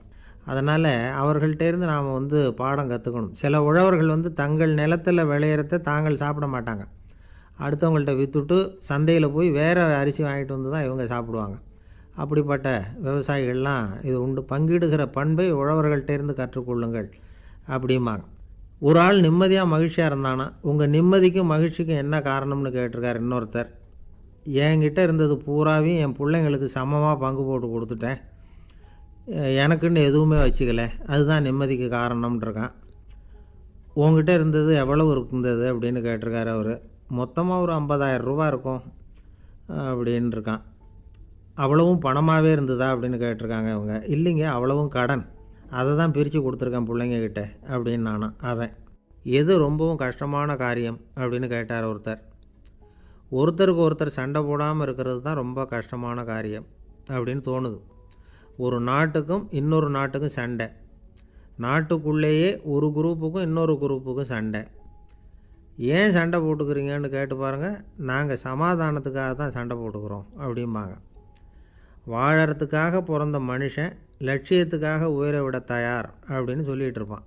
அதனால் அவர்கள்ட்டேருந்து நாம் பாடம் கற்றுக்கணும். சில உழவர்கள் தங்கள் நிலத்தில் விளையிறத தாங்கள் சாப்பிட மாட்டாங்க, அடுத்தவங்கள்ட்ட விற்றுட்டு சந்தையில் போய் வேறு அரிசி வாங்கிட்டு வந்து தான் இவங்க சாப்பிடுவாங்க. அப்படிப்பட்ட விவசாயிகள்லாம் இது உண்டு. பங்கிடுகிற பண்பை உழவர்கள்ட்டேருந்து கற்றுக்கொள்ளுங்கள் அப்படிம்பாங்க. ஒரு ஆள் நிம்மதியாக மகிழ்ச்சியாக இருந்தானா, உங்கள் நிம்மதிக்கும் மகிழ்ச்சிக்கும் என்ன காரணம்னு கேட்டிருக்கார் இன்னொருத்தர். என்கிட்ட இருந்தது பூராவையும் என் பிள்ளைங்களுக்கு சமமாக பங்கு போட்டு கொடுத்துட்டேன், எனக்குன்னு எதுவுமே வச்சுக்கல, அதுதான் நிம்மதிக்கு காரணம்ன்றிருக்கான். உங்ககிட்ட இருந்தது எவ்வளவு இருந்தது அப்படின்னு கேட்டிருக்காரு அவர். மொத்தமாக ஒரு 50,000 ரூபா இருக்கும் அப்படின்னு இருக்கான். அவ்வளவும் பணமாகவே இருந்ததா அப்படின்னு கேட்டிருக்காங்க அவங்க. இல்லைங்க, அவ்வளவும் கடன், அதை தான் பிரித்து கொடுத்துருக்கேன் பிள்ளைங்கக்கிட்ட அப்படின்னு நானும். அவன் எது ரொம்பவும் கஷ்டமான காரியம் அப்படின்னு கேட்டார் ஒருத்தர். ஒருத்தருக்கு ஒருத்தர் சண்டை போடாமல் இருக்கிறது தான் ரொம்ப கஷ்டமான காரியம் அப்படின்னு தோணுது. ஒரு நாட்டுக்கும் இன்னொரு நாட்டுக்கும் சண்டை, நாட்டுக்குள்ளேயே ஒரு குரூப்புக்கும் இன்னொரு குரூப்புக்கும் சண்டை. ஏன் சண்டை போட்டுக்கிறீங்கன்னு கேட்டு பாருங்கள். நாங்கள் சமாதானத்துக்காக தான் சண்டை போட்டுக்கிறோம் அப்படிம்பாங்க. வாழறதுக்காக பிறந்த மனுஷன் லட்சியத்துக்காக உயிரை விட தயார் அப்படின்னு சொல்லிகிட்டு இருப்பான்.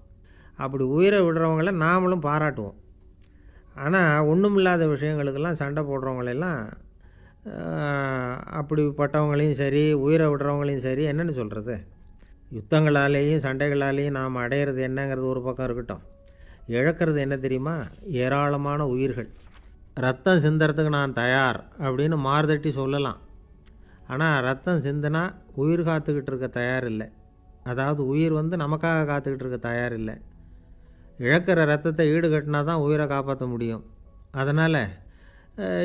அப்படி உயிரை விடுறவங்கள நாமளும் பாராட்டுவோம். ஆனால் ஒன்றுமில்லாத விஷயங்களுக்கெல்லாம் சண்டை போடுறவங்களெல்லாம், அப்படிப்பட்டவங்களையும் சரி உயிரை விடுறவங்களையும் சரி என்னென்னு சொல்கிறது, யுத்தங்களாலேயும் சண்டைகளாலேயும் நாம் அடையிறது என்னங்கிறது ஒரு பக்கம் இருக்கட்டும், இழக்கிறது என்ன தெரியுமா? ஏராளமான உயிர்கள். ரத்தம் சிந்துறதுக்கு நான் தயார் அப்படின்னு மார்தட்டி சொல்லலாம். ஆனால் ரத்தம் சிந்தினா உயிர் காத்துக்கிட்டு இருக்க தயார் இல்லை. அதாவது உயிர் நமக்காக காத்துக்கிட்டு இருக்க தயார் இல்லை. இழக்கிற ரத்தத்தை ஈடுகட்டினா தான் உயிரை காப்பாற்ற முடியும். அதனால்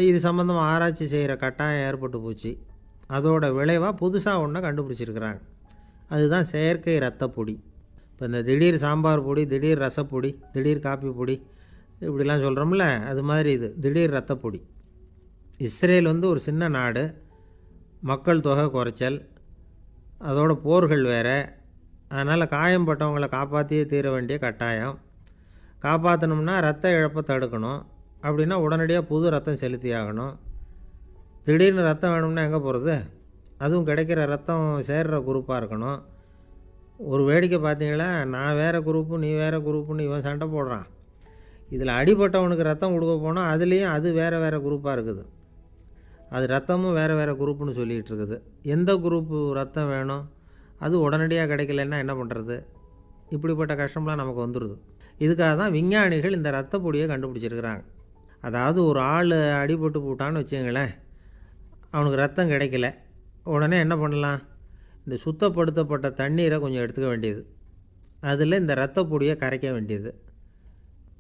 இது சம்மந்தமாக ஆராய்ச்சி செய்கிற கட்டாயம் ஏற்பட்டு போச்சு. அதோட விளைவாக புதுசாக ஒன்றை கண்டுபிடிச்சிருக்கிறாங்க. அதுதான் செயற்கை ரத்தப்பொடி. இப்போ இந்த திடீர் சாம்பார் பொடி, திடீர் ரசப்பொடி, திடீர் காப்பி பொடி இப்படிலாம் சொல்கிறோம்ல, அது மாதிரி இது திடீர் ரத்தப்பொடி. இஸ்ரேல் ஒரு சின்ன நாடு, மக்கள் தொகை குறைச்சல், அதோட போர்கள் வேறு. அதனால் காயம்பட்டவங்களை காப்பாற்றியே தீர வேண்டிய கட்டாயம். காப்பாற்றணும்னா ரத்த இழப்பை தடுக்கணும். அப்படின்னா உடனடியாக புது ரத்தம் செலுத்தி ஆகணும். திடீர்னு ரத்தம் வேணும்னா எங்கே போகிறது? அதுவும் கிடைக்கிற ரத்தம் சேர்கிற குரூப்பாக இருக்கணும். ஒரு வேடிக்கை பார்த்தீங்களா, நான் வேறு குரூப்பு நீ வேறு குரூப்புன்னு இவன் சண்டை போடுறான். இதில் அடிபட்டவனுக்கு ரத்தம் கொடுக்க போனால் அதுலேயும் அது வேறு வேறு குரூப்பாக இருக்குது. அது ரத்தமும் வேறு வேறு குரூப்புன்னு சொல்லிகிட்டு இருக்குது. எந்த குரூப்பு ரத்தம் வேணும்? அது உடனடியாக கிடைக்கலன்னா என்ன பண்ணுறது? இப்படிப்பட்ட கஷ்டம்லாம் நமக்கு வந்துடுது. இதுக்காக தான் விஞ்ஞானிகள் இந்த ரத்த பொடியை கண்டுபிடிச்சிருக்கிறாங்க. அதாவது ஒரு ஆள் அடிபட்டு போட்டான்னு வச்சுங்களேன், அவனுக்கு ரத்தம் கிடைக்கல. உடனே என்ன பண்ணலாம்? இந்த சுத்தப்படுத்தப்பட்ட தண்ணீரை கொஞ்சம் எடுத்துக்க வேண்டியது. அதில் இந்த ரத்த பொடியை கரைக்க வேண்டியது.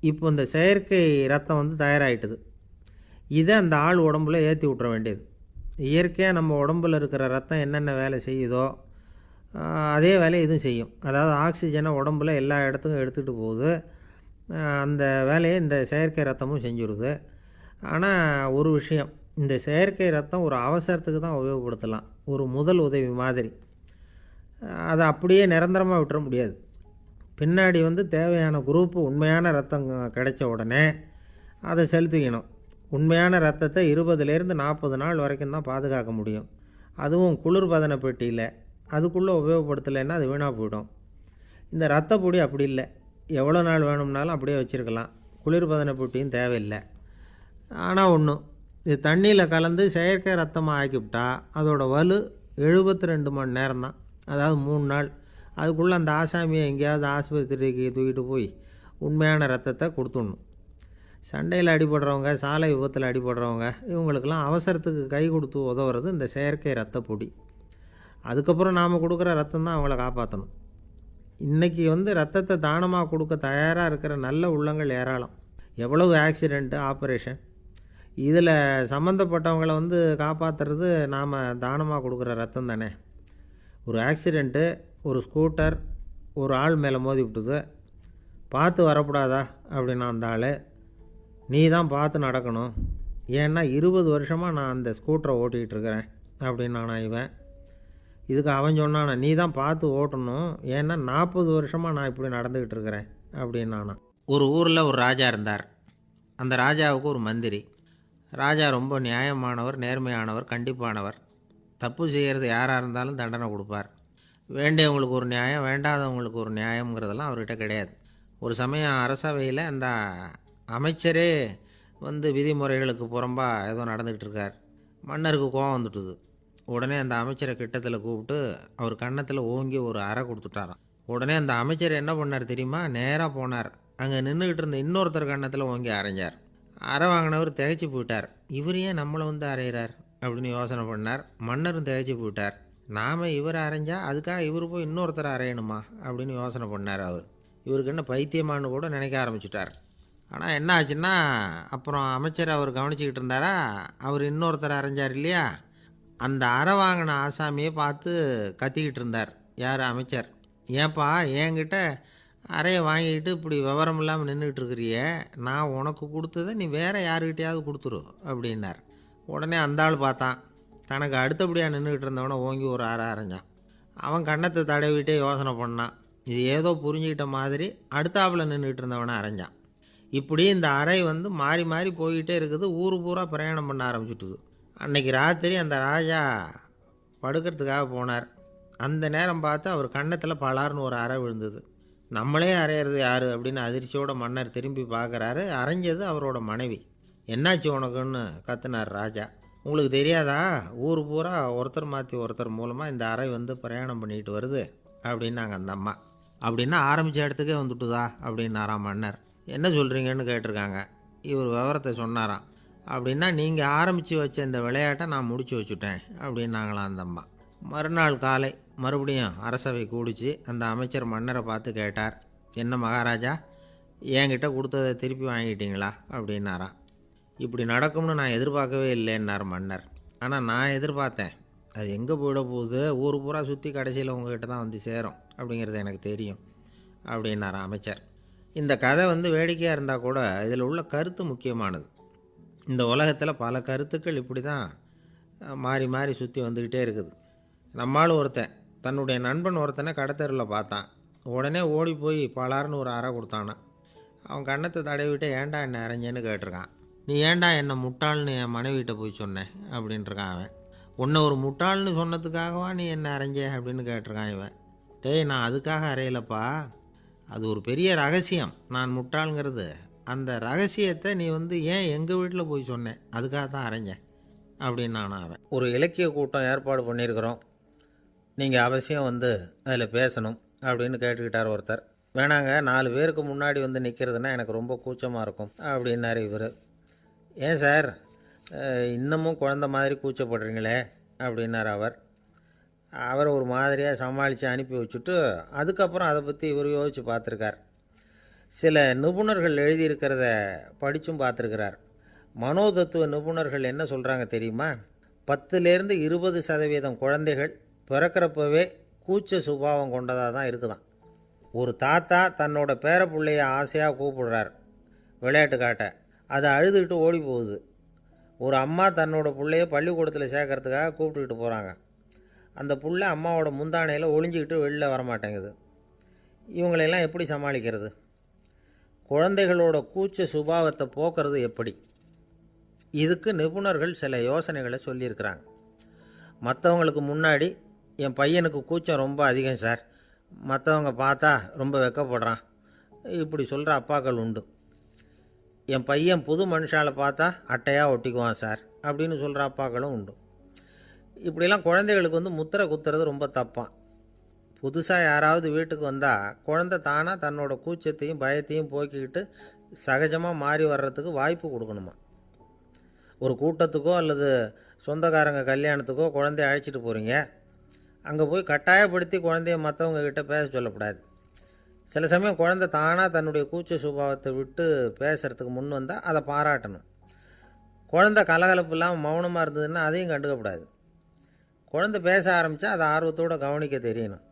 இப்போ இந்த செயற்கை ரத்தம் வந்து தயாராகிட்டுது. இதை அந்த ஆள் உடம்புல ஏற்றி விட்ற வேண்டியது. இயற்கையாக நம்ம உடம்பில் இருக்கிற ரத்தம் என்னென்ன வேலை செய்யுதோ அதே வேலையை இதுவும் செய்யும். அதாவது ஆக்சிஜனை உடம்புல எல்லா இடத்துக்கும் எடுத்துகிட்டு போகுது. அந்த வேலையை இந்த செயற்கை ரத்தமும் செஞ்சுருது. ஆனால் ஒரு விஷயம், இந்த செயற்கை ரத்தம் ஒரு அவசரத்துக்கு தான் உபயோகப்படுத்தலாம், ஒரு முதல் உதவி மாதிரி. அதை அப்படியே நிரந்தரமாக விட்டுற முடியாது. பின்னாடி வந்து தேவையான குரூப்பு உண்மையான ரத்தம் கிடைச்ச உடனே அதை செலுத்திக்கணும். உண்மையான ரத்தத்தை 20லேருந்து 40 நாள் வரைக்கும் தான் பாதுகாக்க முடியும். அதுவும் குளிர்பதன பெட்டியில். அதுக்குள்ளே உபயோகப்படுத்தலைன்னா அது வீணாக போயிடும். இந்த ரத்த பொடி அப்படி இல்லை, எவ்வளோ நாள் வேணும்னாலும் அப்படியே வச்சுருக்கலாம். குளிர்பதன பெட்டியும் தேவையில்லை. ஆனால் ஒன்று, இது தண்ணியில் கலந்து செயற்கை ரத்தமாக ஆக்கிவிட்டா அதோட வலு 72 மணி நேரம் தான். அதாவது 3 நாள். அதுக்குள்ளே அந்த ஆசாமியை எங்கேயாவது ஆஸ்பத்திரிக்கு தூக்கிட்டு போய் உண்மையான ரத்தத்தை கொடுத்துடணும். சண்டையில் அடிபடுறவங்க, சாலை விபத்தில் அடிபடுறவங்க, இவங்களுக்கெல்லாம் அவசரத்துக்கு கை கொடுத்து உதவுறது இந்த செயற்கை ரத்த பொடி. அதுக்கப்புறம் நாம் கொடுக்குற ரத்தம் தான் அவங்கள காப்பாற்றணும். இன்றைக்கி வந்து ரத்தத்தை தானமாக கொடுக்க தயாராக இருக்கிற நல்ல உள்ளங்கள் ஏராளம். எவ்வளவு ஆக்சிடெண்ட்டு, ஆப்ரேஷன், இதில் சம்மந்தப்பட்டவங்களை வந்து காப்பாற்றுறது நாம் தானமாக கொடுக்குற ரத்தம் தானே. ஒரு ஆக்சிடெண்ட்டு, ஒரு ஸ்கூட்டர் ஒரு ஆள் மேலே மோதி விட்டுது. பார்த்து வரக்கூடாதா அப்படின்னா அந்த ஆள், நீ தான் பார்த்து நடக்கணும், ஏன்னா 20 வருஷமாக நான் அந்த ஸ்கூட்டரை ஓட்டிகிட்டு இருக்கிறேன் அப்படின்னானா இவன். இதுக்கு அவன் சொன்னானா, நீ தான் பார்த்து ஓட்டணும், ஏன்னா 40 வருஷமாக நான் இப்படி நடந்துக்கிட்டு இருக்கிறேன் அப்படின்னானா. ஒரு ஊரில் ஒரு ராஜா இருந்தார். அந்த ராஜாவுக்கு ஒரு மந்திரி. ராஜா ரொம்ப நியாயமானவர், நேர்மையானவர், கண்டிப்பானவர். தப்பு செய்கிறது யாராக இருந்தாலும் தண்டனை கொடுப்பார். வேண்டியவங்களுக்கு ஒரு நியாயம், வேண்டாதவங்களுக்கு ஒரு நியாயங்கிறதெல்லாம் அவர்கிட்ட கிடையாது. ஒரு சமயம் அரசவையில் அந்த அமைச்சரே வந்து விதிமுறைகளுக்கு புறம்பாக ஏதோ நடந்துக்கிட்டு இருக்கார். மன்னருக்கு கோபம் வந்துட்டுது. உடனே அந்த அமைச்சரை கிட்டத்தில் கூப்பிட்டு அவர் கன்னத்தில் ஓங்கி ஒரு அறை கொடுத்துட்டாராம். உடனே அந்த அமைச்சர் என்ன பண்ணார் தெரியுமா? நேராக போனார். அங்கே நின்றுக்கிட்டு இருந்த இன்னொருத்தர் கன்னத்தில் ஓங்கி அரைஞ்சார். அறை வாங்கினவர் திகைச்சு போயிட்டார். இவர் ஏன் நம்மளை வந்து அரைகிறார் அப்படின்னு யோசனை பண்ணார். மன்னரும் திகைச்சு போயிட்டார். நாம் இவரை அரைஞ்சா அதுக்காக இவர் போய் இன்னொருத்தரை அரையணுமா அப்படின்னு யோசனை பண்ணார். இவருக்கு என்ன பைத்தியமானு கூட நினைக்க ஆரம்பிச்சிட்டார். ஆனால் என்ன ஆச்சுன்னா, அப்புறம் அமைச்சர் அவர் கவனிச்சிக்கிட்டு இருந்தாரா, அவர் இன்னொருத்தரை அரைஞ்சார் இல்லையா, அந்த அறை வாங்கின ஆசாமியை பார்த்து கத்திக்கிட்டு இருந்தார். யார்? அமைச்சர். ஏன்பா என்கிட்ட அறையை வாங்கிக்கிட்டு இப்படி விவரம் இல்லாமல் நின்றுக்கிட்டு இருக்கிறியே, நான் உனக்கு கொடுத்ததை நீ வேறு யாருக்கிட்டையாவது கொடுத்துரு அப்படின்னார். உடனே அந்த ஆள் பார்த்தான், தனக்கு அடுத்தபடியாக நின்றுக்கிட்டு இருந்தவனை ஓங்கி ஒரு அறை அரைஞ்சான். அவன் கன்னத்தை தடவிட்டே யோசனை பண்ணான். இது ஏதோ புரிஞ்சுக்கிட்ட மாதிரி அடுத்தாப்பில் நின்றுக்கிட்டு இருந்தவனை அரைஞ்சான். இப்படி இந்த அறை வந்து மாறி மாறி போய்கிட்டே இருக்குது. ஊர் பூரா பிரயாணம் பண்ண ஆரம்பிச்சுட்டுது. அன்றைக்கி ராத்திரி அந்த ராஜா படுக்கிறதுக்காக போனார். அந்த நேரம் பார்த்து அவர் கன்னத்தில் பலார்னு ஒரு அறை விழுந்தது. நம்மளே அரையிறது யார் அப்படின்னு அதிர்ச்சியோட மன்னர் திரும்பி பார்க்குறாரு. அரைஞ்சது அவரோட மனைவி. என்னாச்சு உனக்குன்னு கத்துனார் ராஜா. உங்களுக்கு தெரியாதா, ஊர் பூரா ஒருத்தர் மாற்றி ஒருத்தர் மூலமாக இந்த அறை வந்து பிரயாணம் பண்ணிட்டு வருது அப்படின்னாங்க அந்த அம்மா. அப்படின்னா ஆரம்பித்த இடத்துக்கே வந்துட்டுதா அப்படின்னாராம் மன்னர். என்ன சொல்கிறீங்கன்னு கேட்டிருக்காங்க. இவர் விவரத்தை சொன்னாராம். அப்படின்னா நீங்கள் ஆரம்பித்து வச்ச இந்த விளையாட்டை நான் முடிச்சு வச்சுட்டேன் அப்படின்னாங்களாம் அந்த அம்மா. மறுநாள் காலை மறுபடியும் அரசவை கூடிச்சு அந்த அமைச்சர் மன்னரை பார்த்து கேட்டார். என்ன மகாராஜா, என்கிட்ட கொடுத்ததை திருப்பி வாங்கிட்டீங்களா அப்படின்னாராம். இப்படி நடக்கும்னு நான் எதிர்பார்க்கவே இல்லைன்னார் மன்னர். ஆனால் நான் எதிர்பார்த்தேன். அது எங்கே போயிட போகுது, ஊர் பூரா சுற்றி கடைசியில் உங்ககிட்ட தான் வந்து சேரும் அப்படிங்கிறது எனக்கு தெரியும் அப்படின்னார் அமைச்சர். இந்த கதை வந்து வேடிக்கையாக இருந்தால் கூட இதில் உள்ள கருத்து முக்கியமானது. இந்த உலகத்தில் பல கருத்துக்கள் இப்படி தான் மாறி மாறி சுற்றி வந்துக்கிட்டே இருக்குது. நம்மால் ஒருத்தன் தன்னுடைய நண்பன் ஒருத்தனை கடத்தெருவில் பார்த்தான். உடனே ஓடி போய் பலார்னு ஒரு அறை கொடுத்தானா. அவன் கன்னத்தை தடவிட்டு ஏன்டா என்ன அரைஞ்சேன்னு கேட்டிருக்கான். நீ ஏன்டா என்னை முட்டாள்னு என் மனைவிட்ட போய் சொன்னேன் அப்படின்ட்டுருக்கான் அவன். உன்னை ஒரு முட்டாள்னு சொன்னதுக்காகவா நீ என்ன அரைஞ்ச அப்படின்னு கேட்டிருக்கான் இவன். டேய், நான் அதுக்காக அறையலப்பா, அது ஒரு பெரிய ரகசியம் நான் முட்டாளுங்கிறது. அந்த ரகசியத்தை நீ ஏன் எங்கள் வீட்டில் போய் சொன்னேன், அதுக்காக தான் அரைஞ்சேன் அப்படின்னு நானும் அவன். ஒரு இலக்கிய கூட்டம் ஏற்பாடு பண்ணியிருக்கிறோம், நீங்கள் அவசியம் அதில் பேசணும் அப்படின்னு கேட்டுக்கிட்டார் ஒருத்தர். வேணாங்க, 4 பேருக்கு முன்னாடி நிற்கிறதுனா எனக்கு ரொம்ப கூச்சமாக இருக்கும் அப்படின்னாரு இவர். ஏன் சார் இன்னமும் குழந்த மாதிரி கூச்சப்படுறீங்களே அப்படின்னார் அவர் ஒரு மாதிரியாக சமாளித்து அனுப்பி வச்சுட்டு அதுக்கப்புறம் அதை பற்றி இவர் யோசித்து பார்த்துருக்கார். சில நிபுணர்கள் எழுதியிருக்கிறத படித்தும் பார்த்துருக்கிறார். மனோதத்துவ நிபுணர்கள் என்ன சொல்கிறாங்க தெரியுமா? 10லேருந்து 20% குழந்தைகள் பிறக்கிறப்பவே கூச்ச சுபாவம் கொண்டதாக தான் இருக்குதான். ஒரு தாத்தா தன்னோட பேர பிள்ளைய ஆசையாக கூப்பிடுறார் விளையாட்டு காட்ட, அதை அழுதுகிட்டு ஓடி போகுது. ஒரு அம்மா தன்னோட பிள்ளைய பள்ளிக்கூடத்தில் சேர்க்கறதுக்காக கூப்பிட்டுக்கிட்டு போகிறாங்க. அந்த புள்ள அம்மாவோட முந்தானையில் ஒளிஞ்சிக்கிட்டு வெளில வரமாட்டேங்குது. இவங்களெல்லாம் எப்படி சமாளிக்கிறது? குழந்தைகளோட கூச்ச சுபாவத்தை போக்குறது எப்படி? இதுக்கு நிபுணர்கள் சில யோசனைகளை சொல்லியிருக்கிறாங்க. மற்றவங்களுக்கு முன்னாடி என் பையனுக்கு கூச்சம் ரொம்ப அதிகம் சார், மற்றவங்க பார்த்தா ரொம்ப வெக்கப்படுறான், இப்படி சொல்கிற அப்பாக்கள் உண்டு. என் பையன் புது மனுஷாலை பார்த்தா அட்டையாக ஒட்டிக்குவான் சார் அப்படின்னு சொல்கிற அப்பாக்களும் உண்டு. இப்படிலாம் குழந்தைகளுக்கு முத்திரை குத்துறது ரொம்ப தப்பான். புதுசாக யாராவது வீட்டுக்கு வந்தால் குழந்தை தானாக தன்னோட கூச்சத்தையும் பயத்தையும் போக்கிக்கிட்டு சகஜமாக மாறி வர்றதுக்கு வாய்ப்பு கொடுக்கணுமா. ஒரு கூட்டத்துக்கோ அல்லது சொந்தக்காரங்க கல்யாணத்துக்கோ குழந்தைய அழைச்சிட்டு போகிறீங்க, அங்கே போய் கட்டாயப்படுத்தி குழந்தைய மற்றவங்க கிட்ட பேச சொல்லக்கூடாது. சில சமயம் குழந்தை தானாக தன்னுடைய கூச்ச சுபாவத்தை விட்டு பேசுகிறதுக்கு முன் வந்தால் அதை பாராட்டணும். குழந்தை கலகலப்பு இல்லாமல் மௌனமாக இருந்ததுன்னா அதையும் கண்டுக்கக்கூடாது. குழந்தை பேச ஆரம்பித்தா அதை ஆர்வத்தோடு கவனிக்க தெரியணும்.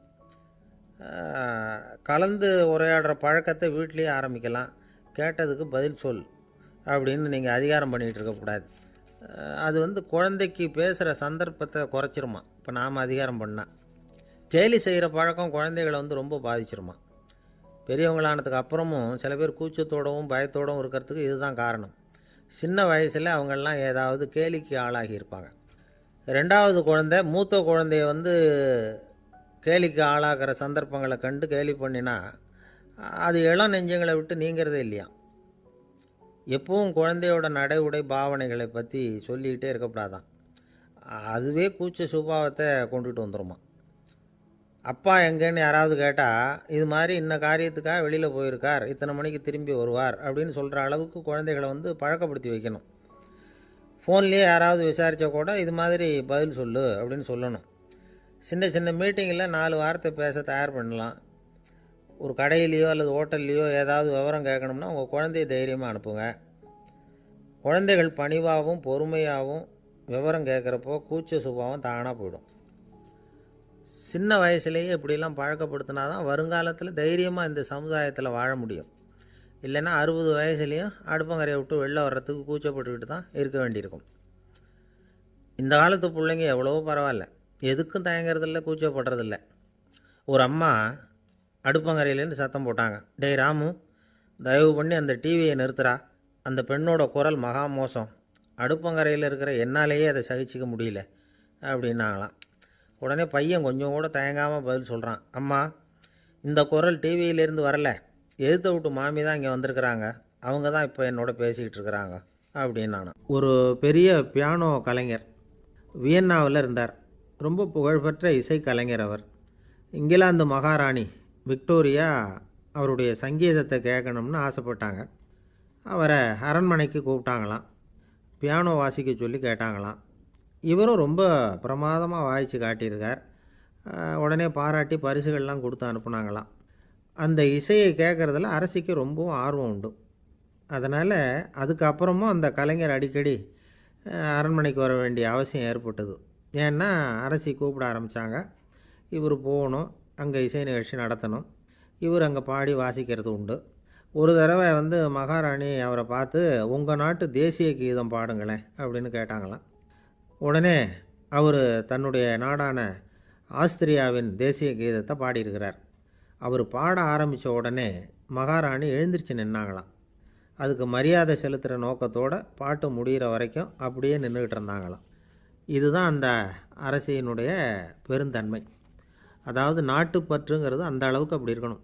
கலந்து உரையாடுற பழக்கத்தை வீட்லேயே ஆரம்பிக்கலாம். கேட்டதுக்கு பதில் சொல் அப்படின்னு நீங்கள் அதிகாரம் பண்ணிகிட்டு இருக்கக்கூடாது. அது குழந்தைக்கு பேசுகிற சந்தர்ப்பத்தை குறைச்சிருமா. இப்போ நாம் அதிகாரம் பண்ணால் கேலி செய்கிற பழக்கம் குழந்தைகளை ரொம்ப பாதிச்சிருமா. பெரியவங்களானதுக்கு அப்புறமும் சில பேர் கூச்சத்தோடவும் பயத்தோடவும் இருக்கிறதுக்கு இதுதான் காரணம். சின்ன வயசில் அவங்கெல்லாம் ஏதாவது கேலிக்கு ஆளாகி இருப்பாங்க. 2வது குழந்தை மூத்த குழந்தைய கேலிக்கு ஆளாகிற சந்தர்ப்பங்களை கண்டு கேலி பண்ணினா அது இளம் நெஞ்சங்களை விட்டு நீங்கிறதே இல்லையா. எப்பவும் குழந்தையோட நடை உடை பாவனைகளை பற்றி சொல்லிக்கிட்டே இருக்கக்கூடாதான். அதுவே கூச்ச சுபாவத்தை கொண்டுட்டு வந்துடுமா. அப்பா எங்கேன்னு யாராவது கேட்டால் இது மாதிரி இன்ன காரியத்துக்காக வெளியில் போயிருக்கார், இத்தனை மணிக்கு திரும்பி வருவார் அப்படின்னு சொல்கிற அளவுக்கு குழந்தைகளை பழக்கப்படுத்தி வைக்கணும். ஃபோன்லேயே யாராவது விசாரித்தா கூட இது மாதிரி பதில் சொல்லு அப்படின்னு சொல்லணும். சின்ன சின்ன மீட்டிங்கில் 4 வார்த்தை பேச தயார் பண்ணலாம். ஒரு கடையிலையோ அல்லது ஹோட்டல்லையோ ஏதாவது விவரம் கேட்கணும்னா உங்கள் குழந்தைய தைரியமாக அனுப்புங்க. குழந்தைகள் பணிவாகவும் பொறுமையாகவும் விவரம் கேட்குறப்போ கூச்ச சுபாவம் தானாக போயிடும். சின்ன வயசுலேயே இப்படிலாம் பழக்கப்படுத்தினா தான் வருங்காலத்தில் தைரியமாக இந்த சமுதாயத்தில் வாழ முடியும். இல்லைன்னா 60 வயசுலேயும் அடுப்பங்கரையை விட்டு வெளில வர்றதுக்கு கூச்சப்பட்டுக்கிட்டு தான் இருக்க வேண்டியிருக்கும். இந்த காலத்து பிள்ளைங்க எவ்வளவோ பரவாயில்ல, எதுக்கும் தயங்குறதில்ல, கூச்சப்படுறதில்ல. ஒரு அம்மா அடுப்பங்கரையிலேருந்து சத்தம் போட்டாங்க, டேய் ராமு, தயவு பண்ணி அந்த டிவியை நிறுத்துறா, அந்த பெண்ணோட குரல் மகா மோசம், அடுப்பங்கரையில் இருக்கிற என்னாலேயே அதை சகிச்சிக்க முடியல அப்படின்னாங்களாம். உடனே பையன் கொஞ்சம் கூட தயங்காமல் பதில் சொல்கிறான், அம்மா, இந்த குரல் டிவியிலேருந்து வரல, எதிர்த்த விட்டு மாமி தான் இங்கே வந்திருக்கிறாங்க, அவங்க தான் இப்போ என்னோட பேசிக்கிட்டு இருக்கிறாங்க அப்படின்னு. ஒரு பெரிய பியானோ கலைஞர் வியன்னாவில் இருந்தார். ரொம்ப புகழ்பெற்ற இசை கலைஞர் அவர். இங்கிலாந்து மகாராணி விக்டோரியா அவருடைய சங்கீதத்தை கேட்கணும்னு ஆசைப்பட்டாங்க. அவரை அரண்மனைக்கு கூப்பிட்டாங்களாம். பியானோ வாசிக்க சொல்லி கேட்டாங்களாம். இவரும் ரொம்ப பிரமாதமாக வாய்ச்சி காட்டியிருக்கார். உடனே பாராட்டி பரிசுகள்லாம் கொடுத்து அனுப்புனாங்களாம். அந்த இசையை கேட்குறதுல அரசிக்கு ரொம்பவும் ஆர்வம் உண்டு. அதனால் அதுக்கப்புறமும் அந்த கலைஞர் அடிக்கடி அரண்மனைக்கு வர வேண்டிய அவசியம் ஏற்பட்டது. ஏன்னா அரசி கூப்பிட ஆரம்பித்தாங்க. இவர் போகணும், அங்கே இசை நிகழ்ச்சி நடத்தணும். இவர் அங்கே பாடி வாசிக்கிறது உண்டு. ஒரு தடவை மகாராணி அவரை பார்த்து, உங்கள் நாட்டு தேசிய கீதம் பாடுங்களேன் அப்படின்னு கேட்டாங்களாம். உடனே அவர் தன்னுடைய நாடான ஆஸ்திரியாவின் தேசிய கீதத்தை பாடியிருக்கிறார். அவர் பாட ஆரம்பித்த உடனே மகாராணி எழுந்திரிச்சு நின்னாங்களாம். அதுக்கு மரியாதை செலுத்துகிற நோக்கத்தோடு பாட்டு முடிகிற வரைக்கும் அப்படியே நின்றுக்கிட்டு இருந்தாங்களாம். இதுதான் அந்த அரசியினுடைய பெருந்தன்மை. அதாவது நாட்டுப்பற்றுங்கிறது அந்த அளவுக்கு அப்படி இருக்கணும்.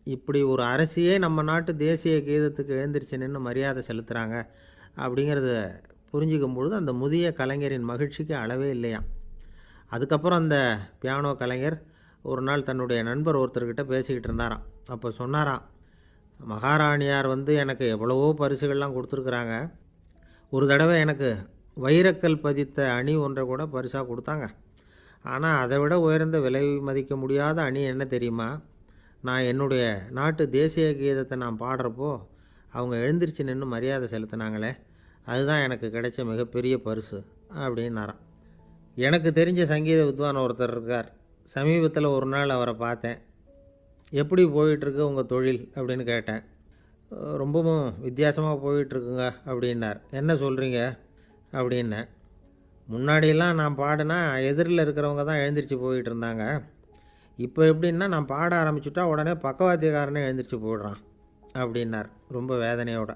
இப்படி ஒரு அரசியே நம்ம நாட்டு தேசிய கீதத்துக்கு எழுந்திரிச்சு நின்று மரியாதை செலுத்துகிறாங்க அப்படிங்கிறத புரிஞ்சிக்கும் பொழுது அந்த முதிய கலைஞரின் மகிழ்ச்சிக்கு அளவே இல்லையாம். அதுக்கப்புறம் அந்த பியானோ கலைஞர் ஒரு நாள் தன்னுடைய நண்பர் ஒருத்தர்கிட்ட பேசிக்கிட்டு இருந்தாராம். அப்போ சொன்னாராம், மகாராணியார் எனக்கு எவ்வளவோ பரிசுகள்லாம் கொடுத்துருக்குறாங்க. ஒரு தடவை எனக்கு வைரக்கல் பதித்த அணி ஒன்றை கூட பரிசாக கொடுத்தாங்க. ஆனால் அதை விட உயர்ந்த விலை மதிக்க முடியாத அணி என்ன தெரியுமா? நான் என்னுடைய நாட்டு தேசிய கீதத்தை நான் பாடுறப்போ அவங்க எழுந்திரிச்சு நின்று மரியாதை செலுத்தினாங்களே, அதுதான் எனக்கு கிடைச்ச மிகப்பெரிய பரிசு அப்படின்னாராம். எனக்கு தெரிஞ்ச சங்கீத வித்வான் ஒருத்தர் இருக்கார். சமீபத்தில் ஒரு நாள் அவரை பார்த்தேன். எப்படி போயிட்டுருக்கு உங்கள் தொழில் அப்படின்னு கேட்டேன். ரொம்பவும் வித்தியாசமாக போயிட்டுருக்குங்க அப்படின்னார். என்ன சொல்கிறீங்க அப்படின்னேன். முன்னாடியெல்லாம் நான் பாடினா எதிரில் இருக்கிறவங்க தான் எழுந்திரிச்சு போயிட்டு இருந்தாங்க. இப்போ எப்படின்னா நான் பாட ஆரம்பிச்சுட்டா உடனே பக்கவாத்தியக்காரனே எழுந்திரிச்சு போயிடுறான் அப்படின்னார் ரொம்ப வேதனையோட.